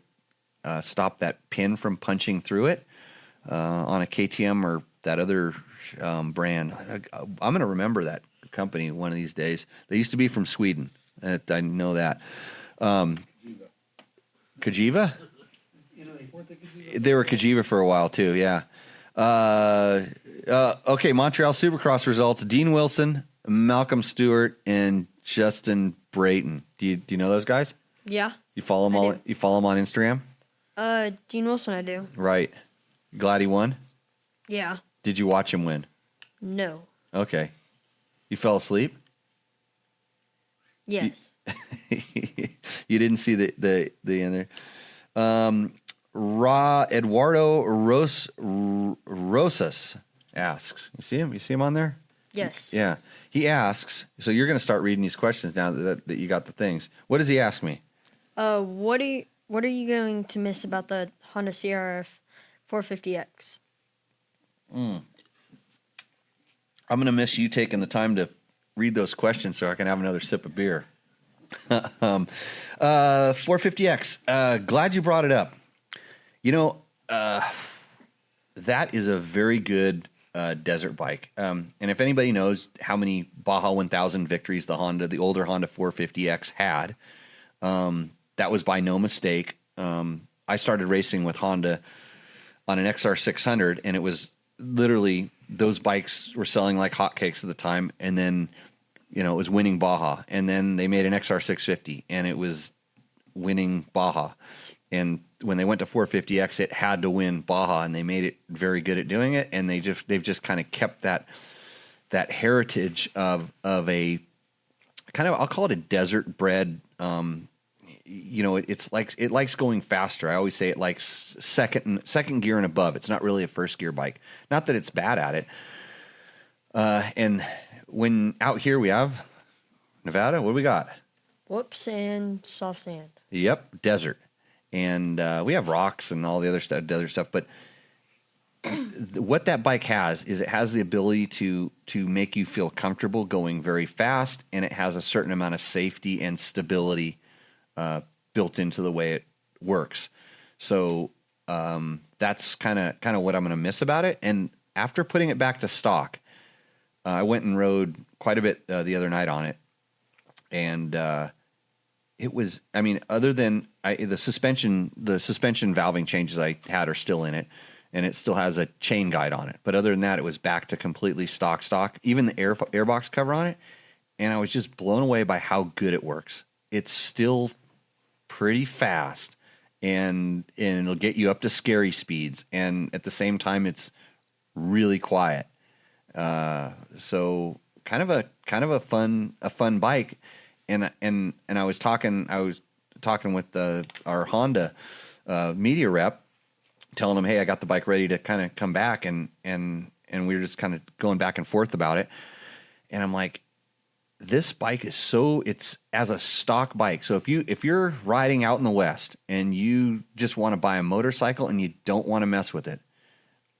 stop that pin from punching through it on a KTM or that other brand. I'm going to remember that company one of these days. They used to be from Sweden. I know that. Kajiva? They were Kajiva for a while too, yeah. Okay, Montreal Supercross results. Dean Wilson, Malcolm Stewart, and Justin Brayton. Do you know those guys? Yeah. You follow them all? You follow them on Instagram? Dean Wilson, I do. Right. Glad he won? Yeah. Did you watch him win? No. Okay. You fell asleep? Yes. You didn't see the end there. Eduardo Rosas asks. You see him? You see him on there? Yes. Yeah. He asks. So you're going to start reading these questions now that you got the things. What does he ask me? What are you going to miss about the Honda CRF 450X? I'm going to miss you taking the time to read those questions so I can have another sip of beer. 450X. Glad you brought it up. You know, that is a very good desert bike. And if anybody knows how many Baja 1000 victories the older Honda 450X had, that was by no mistake. I started racing with Honda on an XR 600, and it was literally those bikes were selling like hotcakes at the time. And then, it was winning Baja. And then they made an XR 650, and it was winning Baja. And when they went to 450X, it had to win Baja, and they made it very good at doing it. And they've just kind of kept that heritage of a kind of, I'll call it a desert bred. It likes going faster. I always say it likes second gear and above. It's not really a first gear bike. Not that it's bad at it. And when out here we have Nevada, what do we got? Whoops, and soft sand. Yep, desert. And we have rocks and all the other stuff. But what that bike has is it has the ability to make you feel comfortable going very fast, and it has a certain amount of safety and stability built into the way it works. So that's kind of what I'm going to miss about it. And after putting it back to stock, I went and rode quite a bit the other night on it, and it was, other than the suspension valving changes I had are still in it, and it still has a chain guide on it. But other than that, it was back to completely stock. Even the airbox cover on it, and I was just blown away by how good it works. It's still pretty fast, and it'll get you up to scary speeds, and at the same time, it's really quiet. So kind of a fun bike. And I was talking with our Honda media rep, telling him, hey, I got the bike ready to kind of come back, and we were just kind of going back and forth about it. And I'm like, this bike is it's as a stock bike. So if you're riding out in the West and you just want to buy a motorcycle and you don't want to mess with it,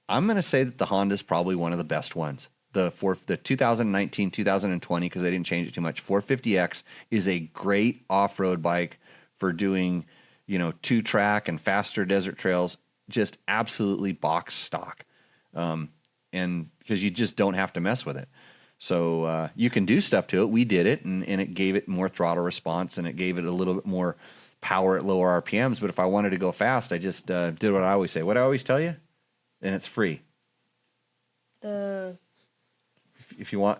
I'm going to say that the Honda is probably one of the best ones. The 2019, 2020, because they didn't change it too much, 450X is a great off-road bike for doing, 2-track and faster desert trails, just absolutely box stock. And because you just don't have to mess with it. So you can do stuff to it. We did it, and it gave it more throttle response, and it gave it a little bit more power at lower RPMs. But if I wanted to go fast, I just did what I always say. What I always tell you? And it's free. If you want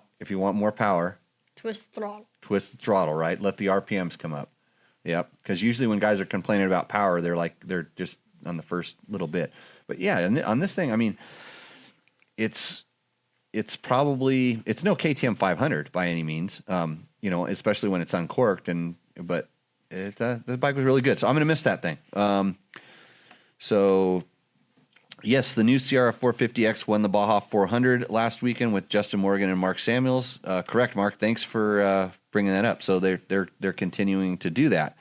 more power, twist the throttle, right? Let the RPMs come up. Yep. Because usually when guys are complaining about power, they're just on the first little bit. But yeah, and on this thing, it's probably, it's no KTM 500 by any means. Especially when it's uncorked, but the bike was really good. So I'm going to miss that thing. Yes, the new CRF 450X won the Baja 400 last weekend with Justin Morgan and Mark Samuels. Correct, Mark. Thanks for bringing that up. So they're continuing to do that,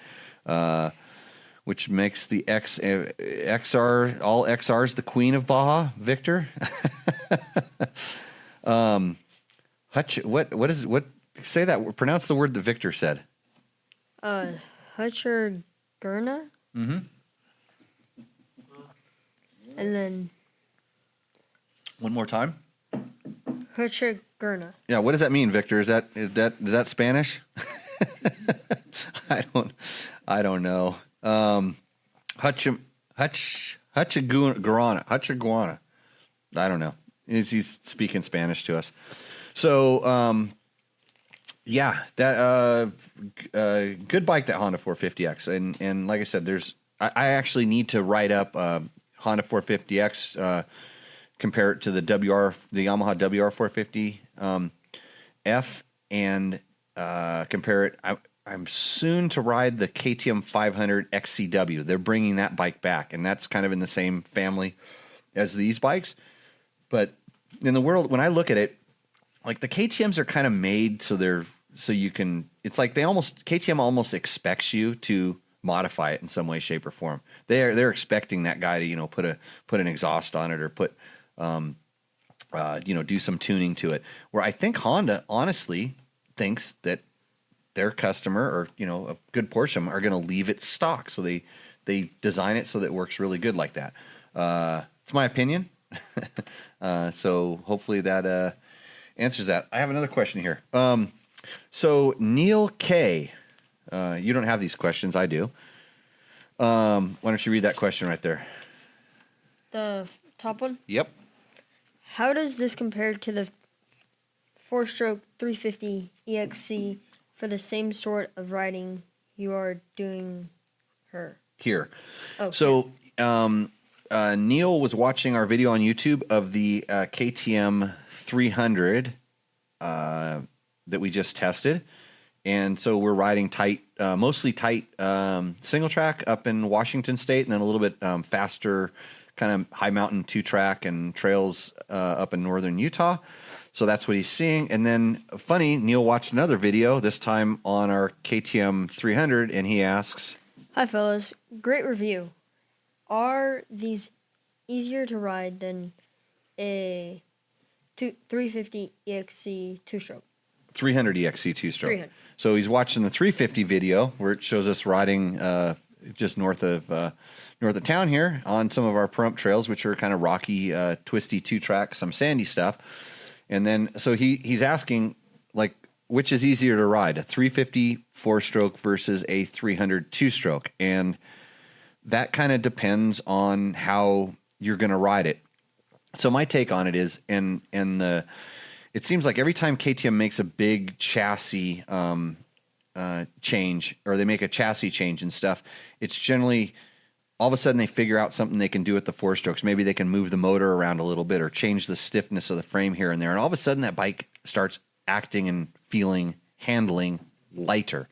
which makes the XR all XRs the queen of Baja. Victor, Hutch, what say that. Pronounce the word that Victor said. Hutchergurna. Mm-hmm. And then one more time. Hutchergurna. Yeah, what does that mean, Victor? Is that Spanish? I don't know. Hutchaguana. I don't know. He's speaking Spanish to us. So, yeah, that good bike, that Honda 450X, and like I said, I actually need to write up Honda 450X, compare it to the Yamaha WR 450 F, and compare it. I'm soon to ride the KTM 500 XCW. They're bringing that bike back, and that's kind of in the same family as these bikes. But in the world, when I look at it, like the KTMs are kind of made so you can. It's like KTM almost expects you to modify it in some way, shape, or form. They're expecting that guy to put an exhaust on it or put do some tuning to it. Where I think Honda honestly thinks that their customer, or a good portion of them, are going to leave it stock. So they design it so that it works really good like that. It's my opinion. So hopefully that answers that. I have another question here. So Neil K, you don't have these questions. I do. Why don't you read that question right there? The top one? Yep. How does this compare to the 4-stroke 350 EXC for the same sort of riding you are doing here? Oh, so Neil was watching our video on YouTube of the KTM 300 that we just tested. And so we're riding mostly tight single track up in Washington State, and then a little bit faster kind of high mountain 2-track and trails up in northern Utah. So that's what he's seeing. And then funny, Neil watched another video, this time on our KTM 300, and he asks, "Hi fellas, great review. Are these easier to ride than a 350 EXC 2-stroke?" 300 EXC 2-stroke. 300. So he's watching the 350 video where it shows us riding just north of town here on some of our Pahrump trails, which are kind of rocky, twisty 2-track, some sandy stuff. And then so he's asking, like, which is easier to ride, a 350 4-stroke versus a 300 2-stroke? And that kind of depends on how you're going to ride it. So my take on it is, it seems like every time KTM makes a big chassis change, or they make a chassis change and stuff, it's generally all of a sudden they figure out something they can do with the 4-strokes. Maybe they can move the motor around a little bit or change the stiffness of the frame here and there. And all of a sudden that bike starts acting and handling lighter.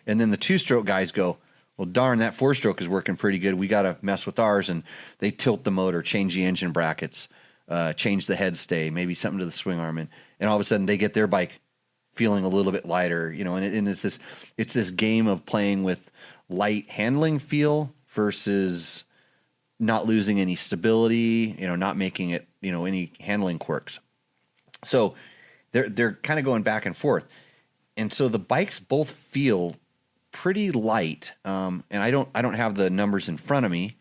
And then the 2-stroke guys go, well, darn, that 4-stroke is working pretty good. We got to mess with ours. And they tilt the motor, change the engine brackets, change the head stay, maybe something to the swing arm. And all of a sudden they get their bike feeling a little bit lighter, and it's this game of playing with light handling feel versus not losing any stability, not making it, any handling quirks. So they're kind of going back and forth. And so the bikes both feel pretty light. And I don't have the numbers in front of me,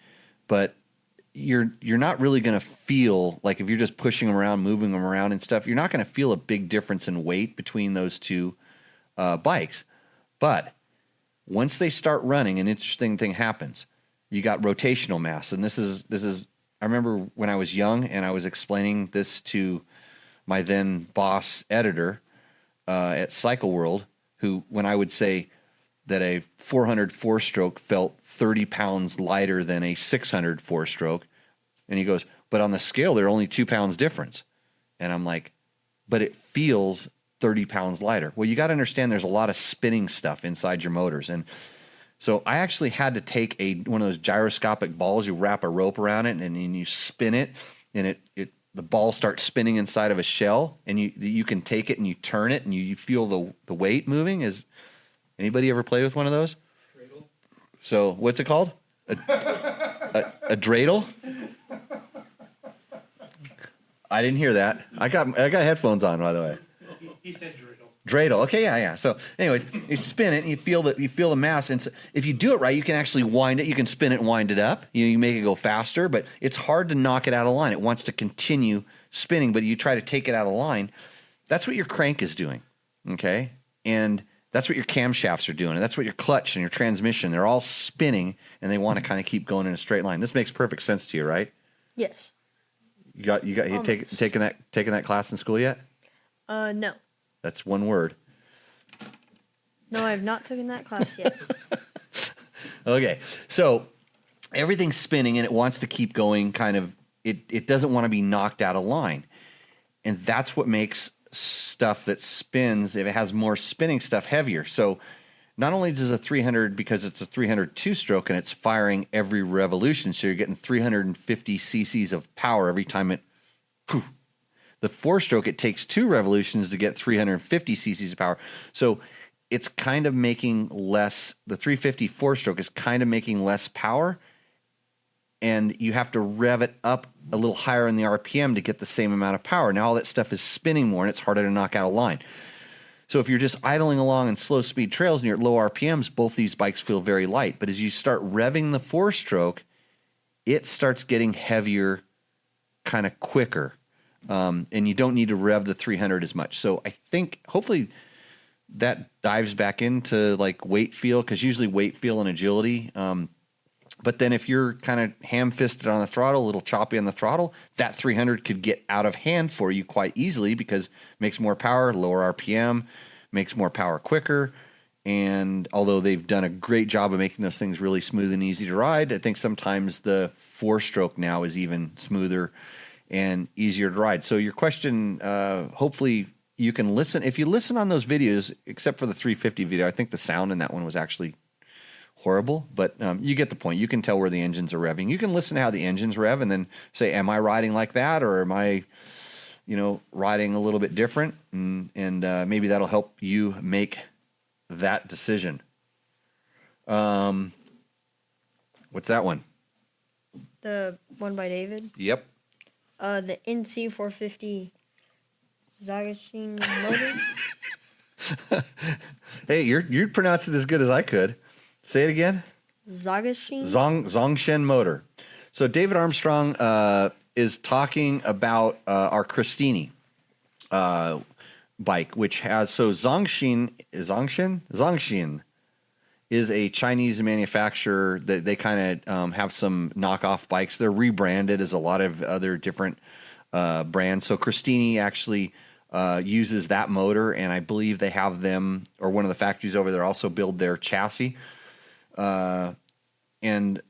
but you're not really going to feel like, if you're just pushing them around, moving them around and stuff, you're not going to feel a big difference in weight between those two bikes. But once they start running, an interesting thing happens. You got rotational mass. And this is, I remember when I was young and I was explaining this to my then boss editor at Cycle World, who, when I would say that a 400 4-stroke felt 30 pounds lighter than a 600 4-stroke, and he goes, but on the scale, they're only 2 pounds difference. And I'm like, but it feels 30 pounds lighter. Well, you got to understand there's a lot of spinning stuff inside your motors. And so I actually had to take one of those gyroscopic balls. You wrap a rope around it and you spin it, and the ball starts spinning inside of a shell, and you can take it and you turn it and you feel the weight moving. Is anybody ever play with one of those? Dreidel. So what's it called? A dreidel? I didn't hear that. I got headphones on, by the way. He said dreidel. Dreidel. Okay, yeah. So, anyways, you spin it, and you feel the mass. And so if you do it right, you can actually wind it. You can spin it and wind it up. You make it go faster, but it's hard to knock it out of line. It wants to continue spinning, but you try to take it out of line. That's what your crank is doing, okay? And that's what your camshafts are doing, and that's what your clutch and your transmission. They're all spinning, and they want to kind of keep going in a straight line. This makes perfect sense to you, right? Yes. You taken that class in school yet? No. That's one word. No, I have not taken that class yet. Okay, so everything's spinning and it wants to keep going. Kind of, it doesn't want to be knocked out of line, and that's what makes stuff that spins, if it has more spinning stuff, heavier. So not only does a 300, because it's a 300 two-stroke and it's firing every revolution, so you're getting 350 cc's of power every time it. Poof. The four-stroke, it takes 2 revolutions to get 350 cc's of power. So it's kind of making less. The 350 four-stroke is kind of making less power, and you have to rev it up a little higher in the RPM to get the same amount of power. Now all that stuff is spinning more, and it's harder to knock out of line. So if you're just idling along in slow-speed trails and you're at low RPMs, both these bikes feel very light. But as you start revving the four-stroke, it starts getting heavier kind of quicker. And you don't need to rev the 300 as much. So I think hopefully that dives back into like weight feel, because usually weight feel and agility. But then if you're kind of ham-fisted on the throttle, a little choppy on the throttle, that 300 could get out of hand for you quite easily, because it makes more power, lower RPM, makes more power quicker. And although they've done a great job of making those things really smooth and easy to ride, I think sometimes the four-stroke now is even smoother and easier to ride. So your question, hopefully you can listen. If you listen on those videos, except for the 350 video, I think the sound in that one was actually horrible, but you get the point. You can tell where the engines are revving. You can listen to how the engines rev and then say, am I riding like that, or am I, riding a little bit different? And maybe that'll help you make that decision. What's that one? The one by David? Yep. The NC 450 Zagashin motor. Hey, you pronounced it as good as I could. Say it again. Zagashin? Zongshen motor. So David Armstrong is talking about our Christini bike, which has, so Zongshin is a Chinese manufacturer that they kind of have some knockoff bikes. They're rebranded as a lot of other different brands. So Christini actually uses that motor, and I believe they have them, or one of the factories over there also build their chassis. And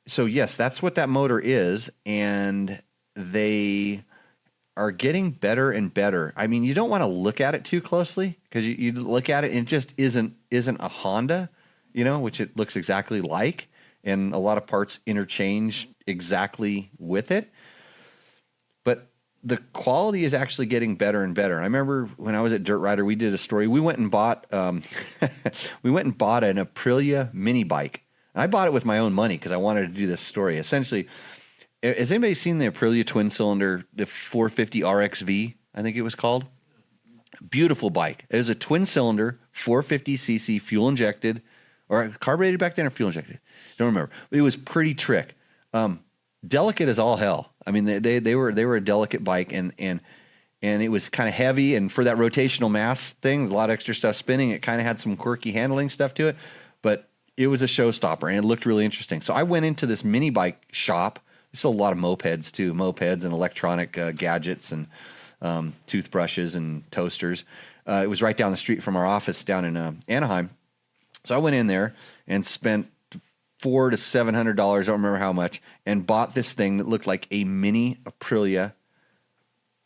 so, yes, that's what that motor is, and they are getting better and better. I mean, you don't want to look at it too closely, because you look at it and it just isn't a Honda, which it looks exactly like, and a lot of parts interchange exactly with it. But the quality is actually getting better and better. I remember when I was at Dirt Rider, we did a story. We went and bought an Aprilia mini bike. And I bought it with my own money because I wanted to do this story. Essentially, has anybody seen the Aprilia twin cylinder, the 450 RXV, I think it was called? Beautiful bike. It was a twin cylinder, 450cc, fuel injected, or carbureted back then, or fuel injected. Don't remember. It was pretty trick. Delicate as all hell. I mean, they were a delicate bike, and it was kind of heavy, and for that rotational mass thing, a lot of extra stuff spinning. It kind of had some quirky handling stuff to it, but it was a showstopper, and it looked really interesting. So I went into this mini bike shop. There's a lot of mopeds too, and electronic gadgets and toothbrushes and toasters. It was right down the street from our office down in Anaheim. So I went in there and spent $400 to $700, I don't remember how much, and bought this thing that looked like a mini Aprilia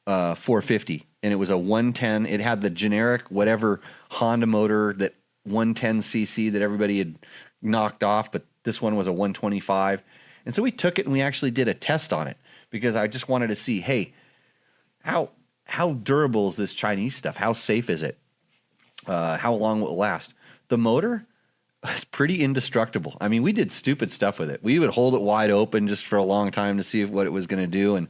450. And it was a 110. It had the generic whatever Honda motor, that 110cc that everybody had knocked off, but this one was a 125. And so we took it and we actually did a test on it, because I just wanted to see, hey, how durable is this Chinese stuff? How safe is it? How long will it last? The motor is pretty indestructible. I mean, we did stupid stuff with it. We would hold it wide open just for a long time to see what it was going to do, and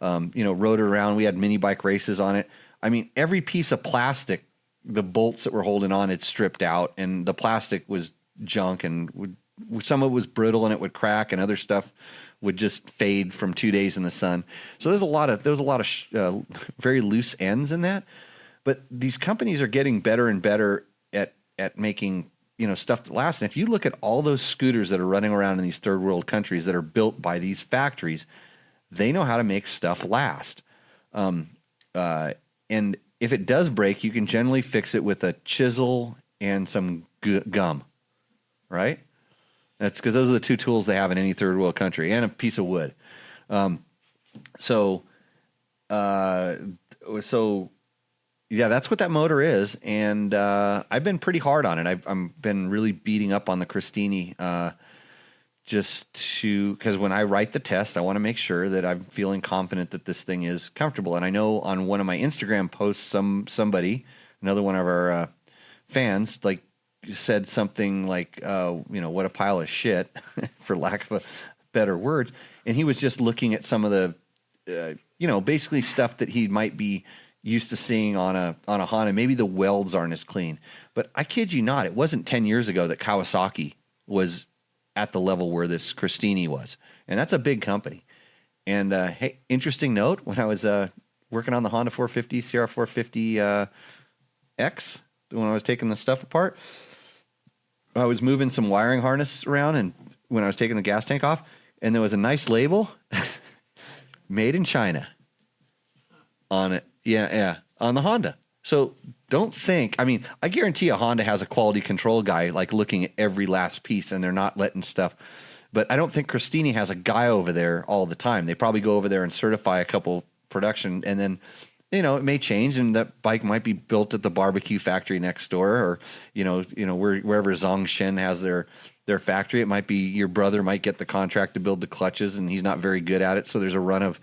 rode it around. We had mini bike races on it. I mean, every piece of plastic the bolts that were holding on had stripped out, and the plastic was junk, and some of it was brittle and it would crack, and other stuff would just fade from 2 days in the sun. So there was a lot of very loose ends in that. But these companies are getting better and better at making stuff that lasts. And if you look at all those scooters that are running around in these third world countries that are built by these factories, they know how to make stuff last. And if it does break, you can generally fix it with a chisel and some gum, right? That's because those are the two tools they have in any third world country, and a piece of wood. So yeah, that's what that motor is, and I've been pretty hard on it. I've been really beating up on the Christini, because when I write the test, I want to make sure that I'm feeling confident that this thing is comfortable. And I know on one of my Instagram posts, somebody, another one of our fans, like said something like, what a pile of shit, for lack of a better words. And he was just looking at some of the, basically stuff that he might be used to seeing on a Honda. Maybe the welds aren't as clean, but I kid you not, it wasn't 10 years ago that Kawasaki was at the level where this Christini was, and that's a big company. And hey, interesting note: when I was working on the Honda 450 CR 450 X, when I was taking the stuff apart, I was moving some wiring harness around, and when I was taking the gas tank off, and there was a nice label, "Made in China," on it. Yeah, on the Honda. So don't think, I guarantee a Honda has a quality control guy like looking at every last piece, and they're not letting stuff. But I don't think Christini has a guy over there all the time. They probably go over there and certify a couple production, and then, it may change, and that bike might be built at the barbecue factory next door, or, wherever Zongshin has their factory. It might be your brother might get the contract to build the clutches, and he's not very good at it. So there's a run of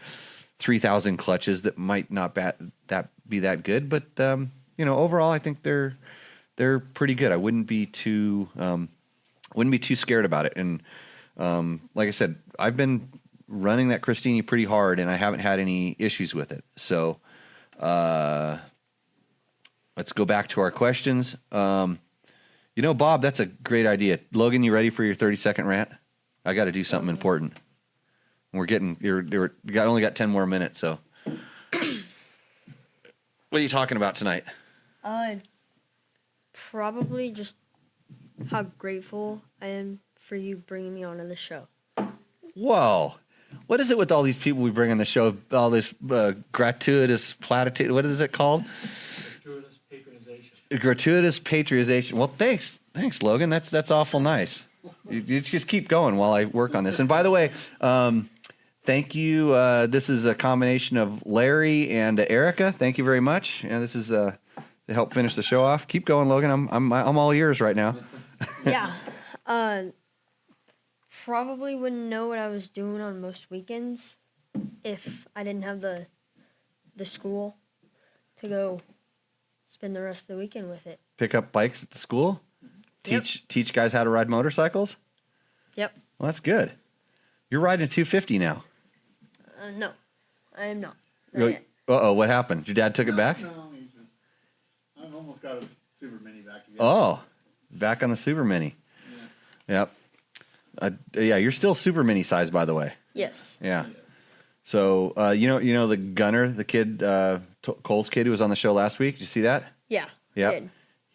3,000 clutches that might not be that good, but overall, I think they're pretty good. I wouldn't be too scared about it. And like I said, I've been running that Christini pretty hard, and I haven't had any issues with it. So let's go back to our questions. Bob, that's a great idea. Logan, you ready for your 30-second rant? I got to do something important. Only got 10 more minutes, so. What are you talking about tonight? Probably just how grateful I am for you bringing me onto the show. Whoa. What is it with all these people we bring on the show? All this gratuitous platitude. What is it called? Gratuitous patronization. Gratuitous patronization. Well, thanks, Logan. That's awful nice. You just keep going while I work on this. And by the way, thank you. This is a combination of Larry and Erica. Thank you very much. And this is to help finish the show off. Keep going, Logan. I'm all ears right now. Yeah. Probably wouldn't know what I was doing on most weekends if I didn't have the school to go spend the rest of the weekend with it. Pick up bikes at the school? Teach guys how to ride motorcycles? Yep. Well, that's good. You're riding a 250 now. No, I am not. Uh-oh, what happened? Your dad took it back? No, I've almost got a Super Mini back again. Oh, back on the Super Mini. Yeah. Yep. You're still Super Mini size, by the way. Yes. Yeah. So, you know the Gunner, the kid, Cole's kid who was on the show last week? Did you see that? Yeah. Yeah.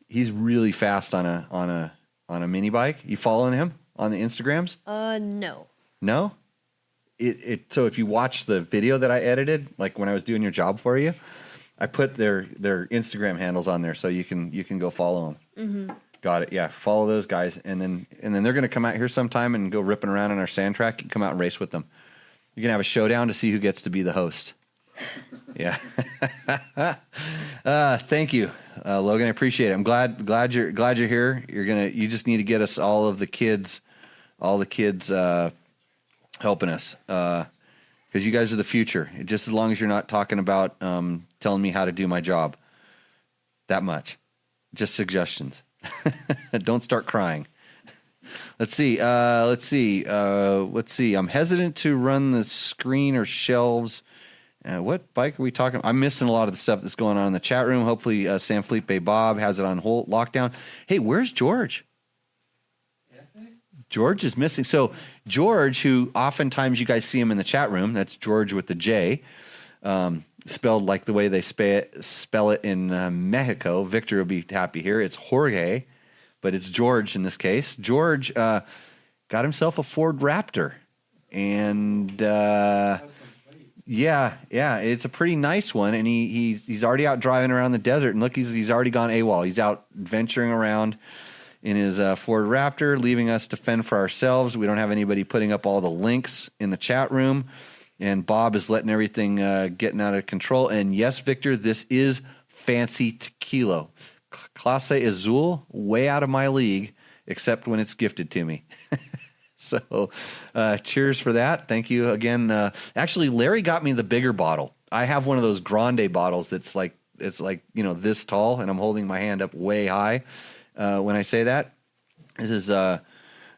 He's really fast on a mini bike. You following him on the Instagrams? No. No? So if you watch the video that I edited, like when I was doing your job for you, I put their Instagram handles on there so you can go follow them. Mm-hmm. Got it. Yeah, follow those guys, and then they're going to come out here sometime and go ripping around on our sand track. You can come out and race with them. You're gonna have a showdown to see who gets to be the host. Yeah. Thank you, Logan. I appreciate it. I'm glad you're here. You just need to get us all the kids helping us, because you guys are the future. Just as long as you're not talking about telling me how to do my job. That much. Just suggestions. Don't start crying. Let's see. I'm hesitant to run the screen or shelves What bike are we talking about? I'm missing a lot of the stuff that's going on in the chat room. Hopefully, San Felipe Bob has it on hold, lockdown. Hey, where's George? George is missing. So George, who oftentimes you guys see him in the chat room, that's George with the J, spelled like the way they spell it in Mexico. Victor will be happy here. It's Jorge, but it's George in this case. George got himself a Ford Raptor, and yeah, it's a pretty nice one. And he's already out driving around the desert. And look, he's already gone AWOL. He's out venturing around in his Ford Raptor, leaving us to fend for ourselves. We don't have anybody putting up all the links in the chat room. And Bob is letting everything getting out of control. And yes, Victor, this is fancy tequila. Clase Azul, way out of my league, except when it's gifted to me. So cheers for that. Thank you again. Actually, Larry got me the bigger bottle. I have one of those grande bottles that's like, it's like, this tall, and I'm holding my hand up way high. When I say that, this is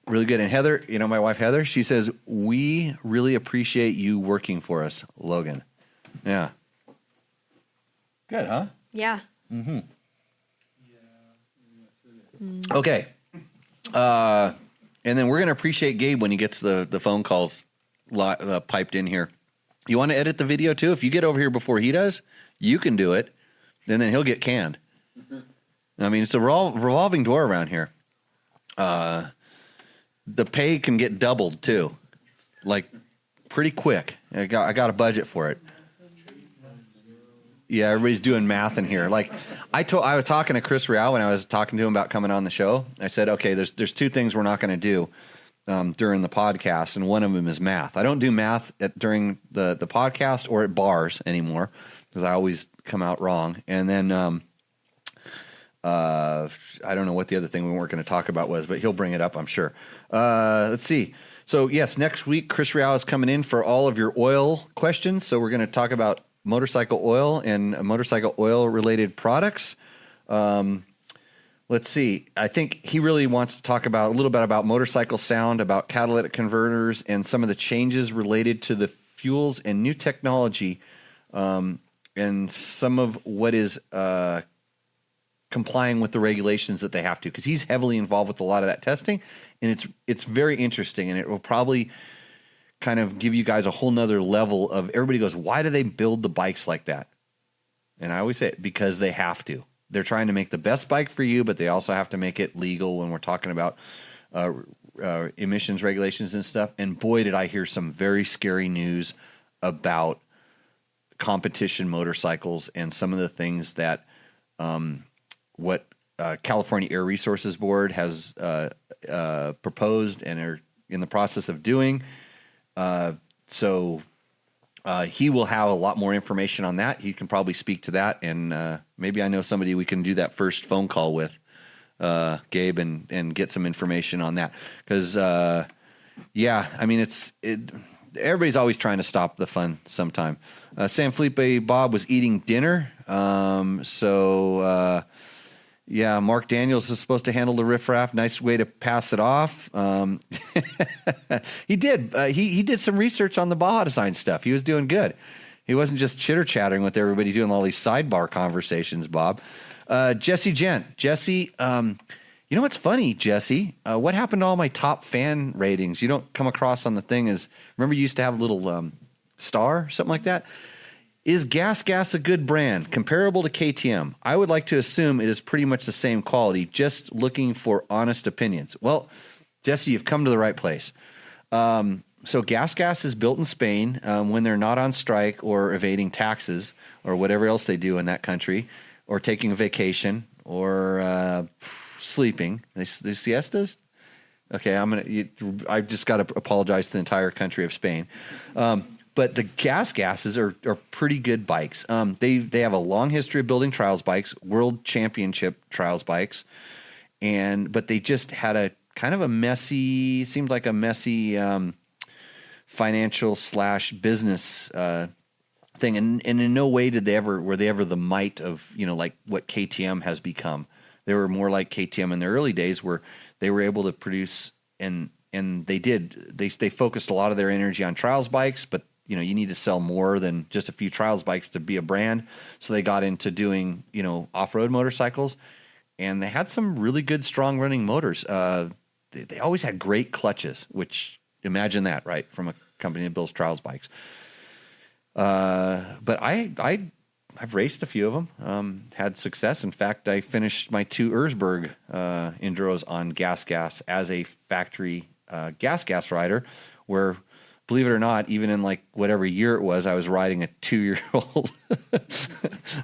really good. And Heather, my wife Heather, she says, we really appreciate you working for us, Logan. Yeah. Good, huh? Yeah. Mm-hmm. Okay. And then we're going to appreciate Gabe when he gets the phone calls piped in here. You want to edit the video too? If you get over here before he does, you can do it. Then he'll get canned. I mean, it's a revolving door around here. The pay can get doubled too, like pretty quick. I got a budget for it. Yeah, everybody's doing math in here. Like I was talking to Chris Real when I was talking to him about coming on the show. I said, okay, there's two things we're not going to do during the podcast, and one of them is math. I don't do math during the podcast or at bars anymore because I always come out wrong. And then I don't know what the other thing we weren't going to talk about was, but he'll bring it up, I'm sure. Let's see. So yes, next week Chris Real is coming in for all of your oil questions. So we're going to talk about motorcycle oil and motorcycle oil related products. Let's see. I think he really wants to talk about a little bit about motorcycle sound, about catalytic converters, and some of the changes related to the fuels and new technology, and some of what is complying with the regulations that they have to, because he's heavily involved with a lot of that testing, and it's very interesting, and it will probably kind of give you guys a whole nother level of, everybody goes, why do they build the bikes like that? And I always say, because they have to. They're trying to make the best bike for you, but they also have to make it legal when we're talking about emissions regulations and stuff. And boy, did I hear some very scary news about competition motorcycles and some of the things that what California Air Resources Board has proposed and are in the process of doing. So he will have a lot more information on that. He can probably speak to that, and maybe I know somebody we can do that first phone call with, Gabe, and get some information on that. Because, yeah, I mean, everybody's always trying to stop the fun sometime. San Felipe Bob was eating dinner, so yeah, Mark Daniels is supposed to handle the riffraff. Nice way to pass it off. He did. He did some research on the Baja Design stuff. He was doing good. He wasn't just chitter-chattering with everybody doing all these sidebar conversations, Bob. Jesse Gent. Jesse, you know what's funny, Jesse? What happened to all my top fan ratings? You don't come across on the thing as, remember you used to have a little star, something like that? Is Gas a good brand, comparable to KTM? I would like to assume it is pretty much the same quality, just looking for honest opinions. Well, Jesse, you've come to the right place. So Gas is built in Spain when they're not on strike or evading taxes or whatever else they do in that country, or taking a vacation or sleeping. The siestas? Okay, I've just got to apologize to the entire country of Spain. But the gases are pretty good bikes. They have a long history of building trials bikes, world championship trials bikes, but they just had a kind of a messy, seemed like a messy financial / business thing. And in no way were they ever the might of, like what KTM has become. They were more like KTM in their early days, where they were able to produce and they focused a lot of their energy on trials bikes, but you need to sell more than just a few trials bikes to be a brand. So they got into doing, off-road motorcycles, and they had some really good, strong running motors. They always had great clutches, which imagine that, right? From a company that builds trials bikes. But I've raced a few of them, had success. In fact, I finished my 2 Erzberg Enduros on gas as a factory gas rider, where, believe it or not, even in like whatever year it was, I was riding a 2-year-old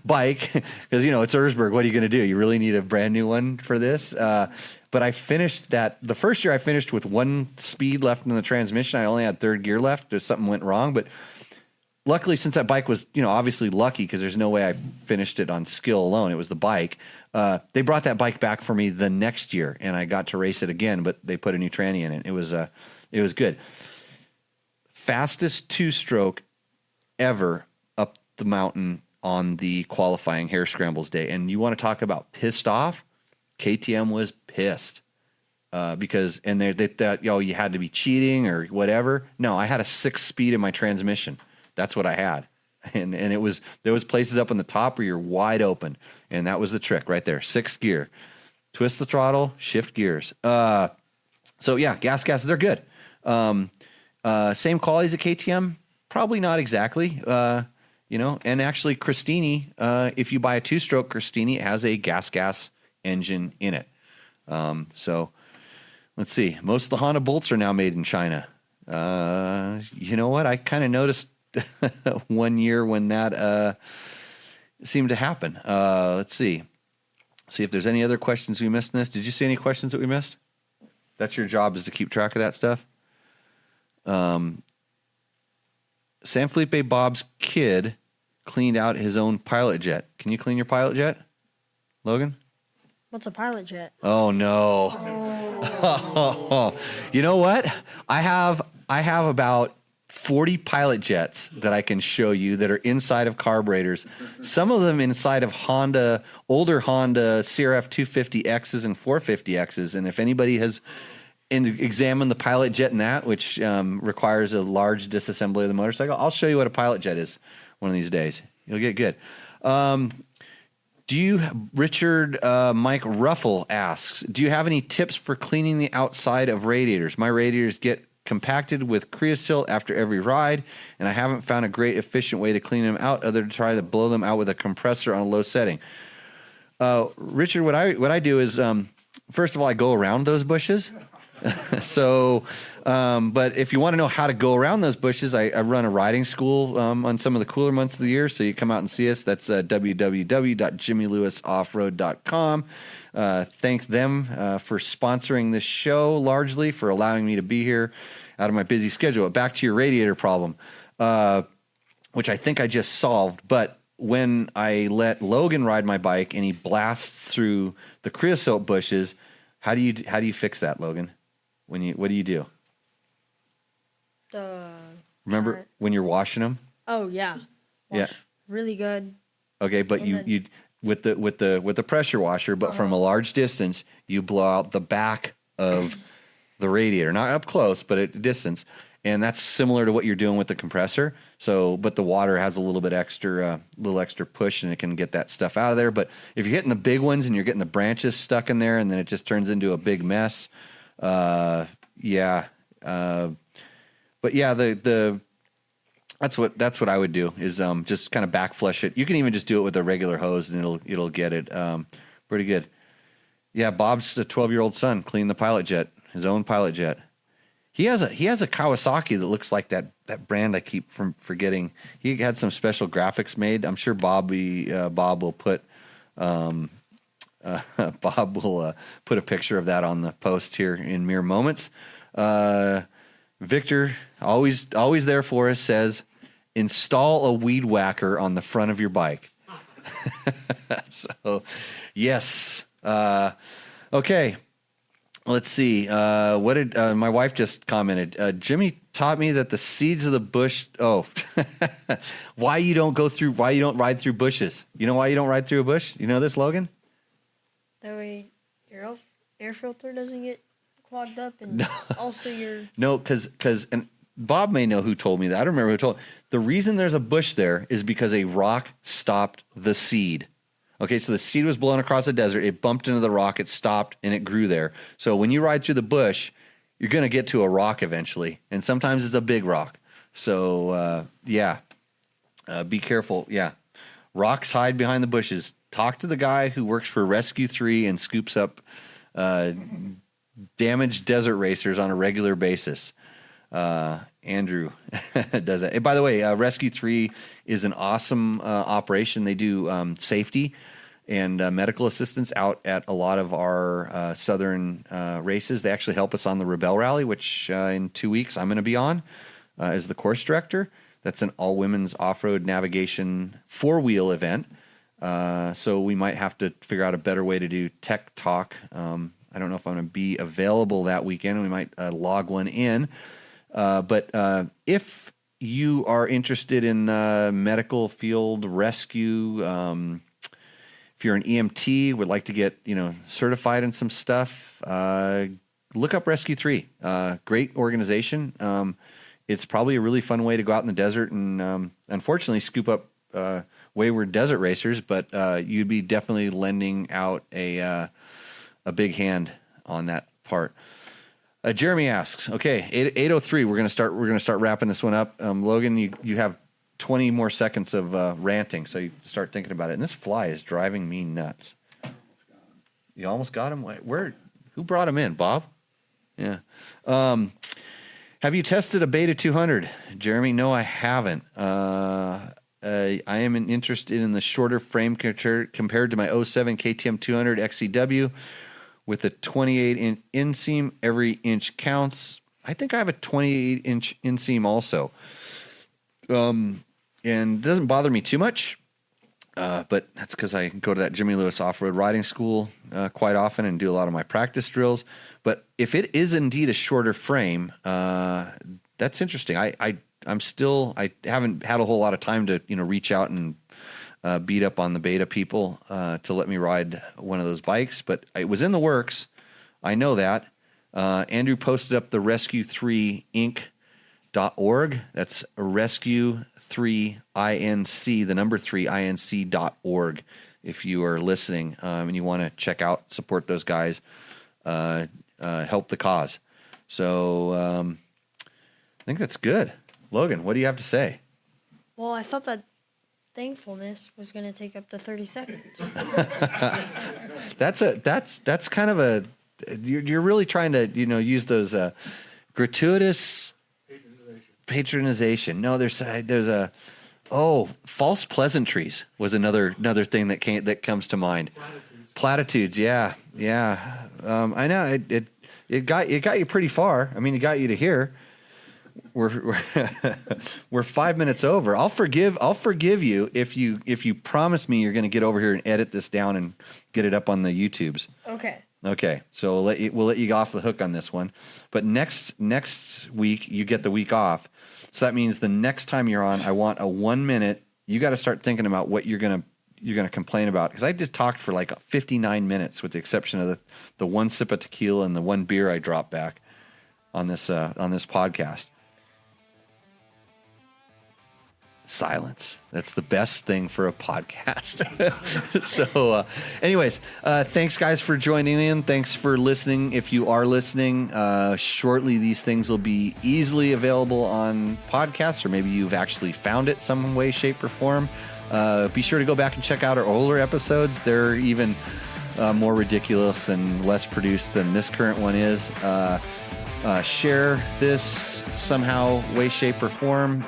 bike because, it's Erzberg. What are you going to do? You really need a brand new one for this? But I finished that. The first year I finished with 1 speed left in the transmission. I only had 3rd gear left. Something went wrong. But luckily, since that bike was, obviously lucky, because there's no way I finished it on skill alone. It was the bike. They brought that bike back for me the next year, and I got to race it again, but they put a new tranny in it. It was good. Fastest 2-stroke ever up the mountain on the qualifying hare scrambles day. And you want to talk about pissed off? KTM was pissed because they thought, you had to be cheating or whatever. No, I had a 6-speed in my transmission. That's what I had. And there was places up on the top where you're wide open. And that was the trick right there. 6th gear, twist the throttle, shift gears. So yeah, gas, they're good. Same quality as a KTM? Probably not exactly. And actually Christini, if you buy a 2-stroke Christini, it has a gas engine in it. So let's see. Most of the Honda Bolts are now made in China. You know what? I kind of noticed one year when that seemed to happen. Let's see if there's any other questions we missed in this. Did you see any questions that we missed? That's your job, is to keep track of that stuff. San Felipe Bob's kid cleaned out his own pilot jet. Can you clean your pilot jet, Logan? What's a pilot jet? Oh no. Oh. You know what? I have about 40 pilot jets that I can show you that are inside of carburetors. Some of them inside of older Honda CRF 250Xs and 450Xs. And if anybody has examined the pilot jet in that, which requires a large disassembly of the motorcycle, I'll show you what a pilot jet is one of these days. You'll get good. Richard Mike Ruffle asks, do you have any tips for cleaning the outside of radiators? My radiators get compacted with creosote after every ride, and I haven't found a great efficient way to clean them out other than to try to blow them out with a compressor on a low setting. Richard, what I do is, first of all, I go around those bushes. So, but if you want to know how to go around those bushes, I run a riding school on some of the cooler months of the year. So you come out and see us. That's www.jimmylewisoffroad.com. Thank them for sponsoring this show, largely for allowing me to be here out of my busy schedule. But back to your radiator problem, which I think I just solved. But when I let Logan ride my bike and he blasts through the creosote bushes, how do you fix that, Logan? What do you do? Remember when you're washing them? Oh yeah. Wash really good. Okay, but you with the pressure washer, but from a large distance, you blow out the back of the radiator, not up close, but at a distance, and that's similar to what you're doing with the compressor. So, but the water has a little bit extra push, and it can get that stuff out of there. But if you're hitting the big ones and you're getting the branches stuck in there, and then it just turns into a big mess. But yeah, that's what I would do is just kind of back flush it. You can even just do it with a regular hose and it'll get it pretty good. Yeah, Bob's a 12-year-old son cleaned the pilot jet, his own pilot jet. He has a Kawasaki that looks like that brand I keep from forgetting. He had some special graphics made. I'm sure Bob will put put a picture of that on the post here in mere moments. Victor, always there for us, says, install a weed whacker on the front of your bike. So, yes. Okay. Let's see. What did my wife just commented? Jimmy taught me that the seeds of the bush. Oh, why you don't ride through bushes? You know why you don't ride through a bush? You know this, Logan? That way your air filter doesn't get clogged up, and also your... No, because and Bob may know who told me that. I don't remember who told. The reason there's a bush there is because a rock stopped the seed. Okay, so the seed was blown across the desert. It bumped into the rock. It stopped, and it grew there. So when you ride through the bush, you're going to get to a rock eventually, and sometimes it's a big rock. So, be careful. Yeah, rocks hide behind the bushes. Talk to the guy who works for Rescue 3 and scoops up damaged desert racers on a regular basis. Andrew does that. And by the way, Rescue 3 is an awesome operation. They do safety and medical assistance out at a lot of our southern races. They actually help us on the Rebel Rally, which in 2 weeks I'm going to be on as the course director. That's an all-women's off-road navigation four-wheel event. So we might have to figure out a better way to do tech talk. I don't know if I'm going to be available that weekend. We might log one in. But if you are interested in medical field rescue, if you're an EMT, would like to get certified in some stuff, look up Rescue 3. Great organization. It's probably a really fun way to go out in the desert and unfortunately scoop up wayward desert racers, but you'd be definitely lending out a big hand on that part. Jeremy asks, okay, 8:03. We're gonna start wrapping this one up. Logan, you have 20 more seconds of ranting, so you start thinking about it. And this fly is driving me nuts. You almost got him. Where? Who brought him in? Bob? Yeah. Have you tested a Beta 200, Jeremy? No, I haven't. I am interested in the shorter frame compared to my 07 KTM 200 XCW with a 28-inch inseam. Every inch counts. I think I have a 28-inch inseam also. And it doesn't bother me too much, but that's because I go to that Jimmy Lewis off-road riding school quite often and do a lot of my practice drills. But if it is indeed a shorter frame, that's interesting. I haven't had a whole lot of time to reach out and beat up on the Beta people to let me ride one of those bikes, but it was in the works. I know that. Andrew posted up the rescue3inc.org. That's rescue3inc, the number 3inc.org. If you are listening and you want to check out, support those guys, help the cause. So I think that's good. Logan, what do you have to say? Well, I thought that thankfulness was going to take up to 30 seconds. That's kind of a, you're really trying to use those gratuitous patronization. No, there's a false pleasantries was another thing that comes to mind. Platitudes, yeah. I know it got you pretty far. I mean, it got you to here. We're 5 minutes over. I'll forgive you if you promise me you're going to get over here and edit this down and get it up on the YouTubes. Okay. So we'll let you off the hook on this one. But next week you get the week off. So that means the next time you're on, I want a 1 minute. You got to start thinking about what you're gonna complain about, because I just talked for like 59 minutes with the exception of the one sip of tequila and the one beer I dropped back on this podcast. Silence. That's the best thing for a podcast. So anyways, thanks guys for joining in. Thanks for listening. If you are listening, shortly these things will be easily available on podcasts, or maybe you've actually found it some way, shape, or form. Be sure to go back and check out our older episodes. They're even more ridiculous and less produced than this current one is. Share this somehow, way, shape, or form.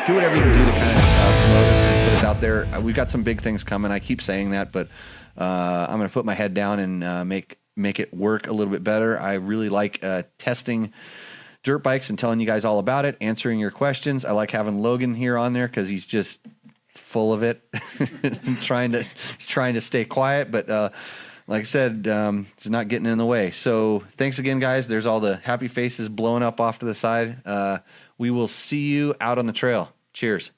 Do whatever you can do to kind of promote us and put us out there. We've got some big things coming. I keep saying that, but I'm going to put my head down and make it work a little bit better. I really like testing dirt bikes and telling you guys all about it, answering your questions. I like having Logan here on there because he's just full of it, trying to stay quiet. But like I said, it's not getting in the way. So thanks again, guys. There's all the happy faces blowing up off to the side. We will see you out on the trail. Cheers.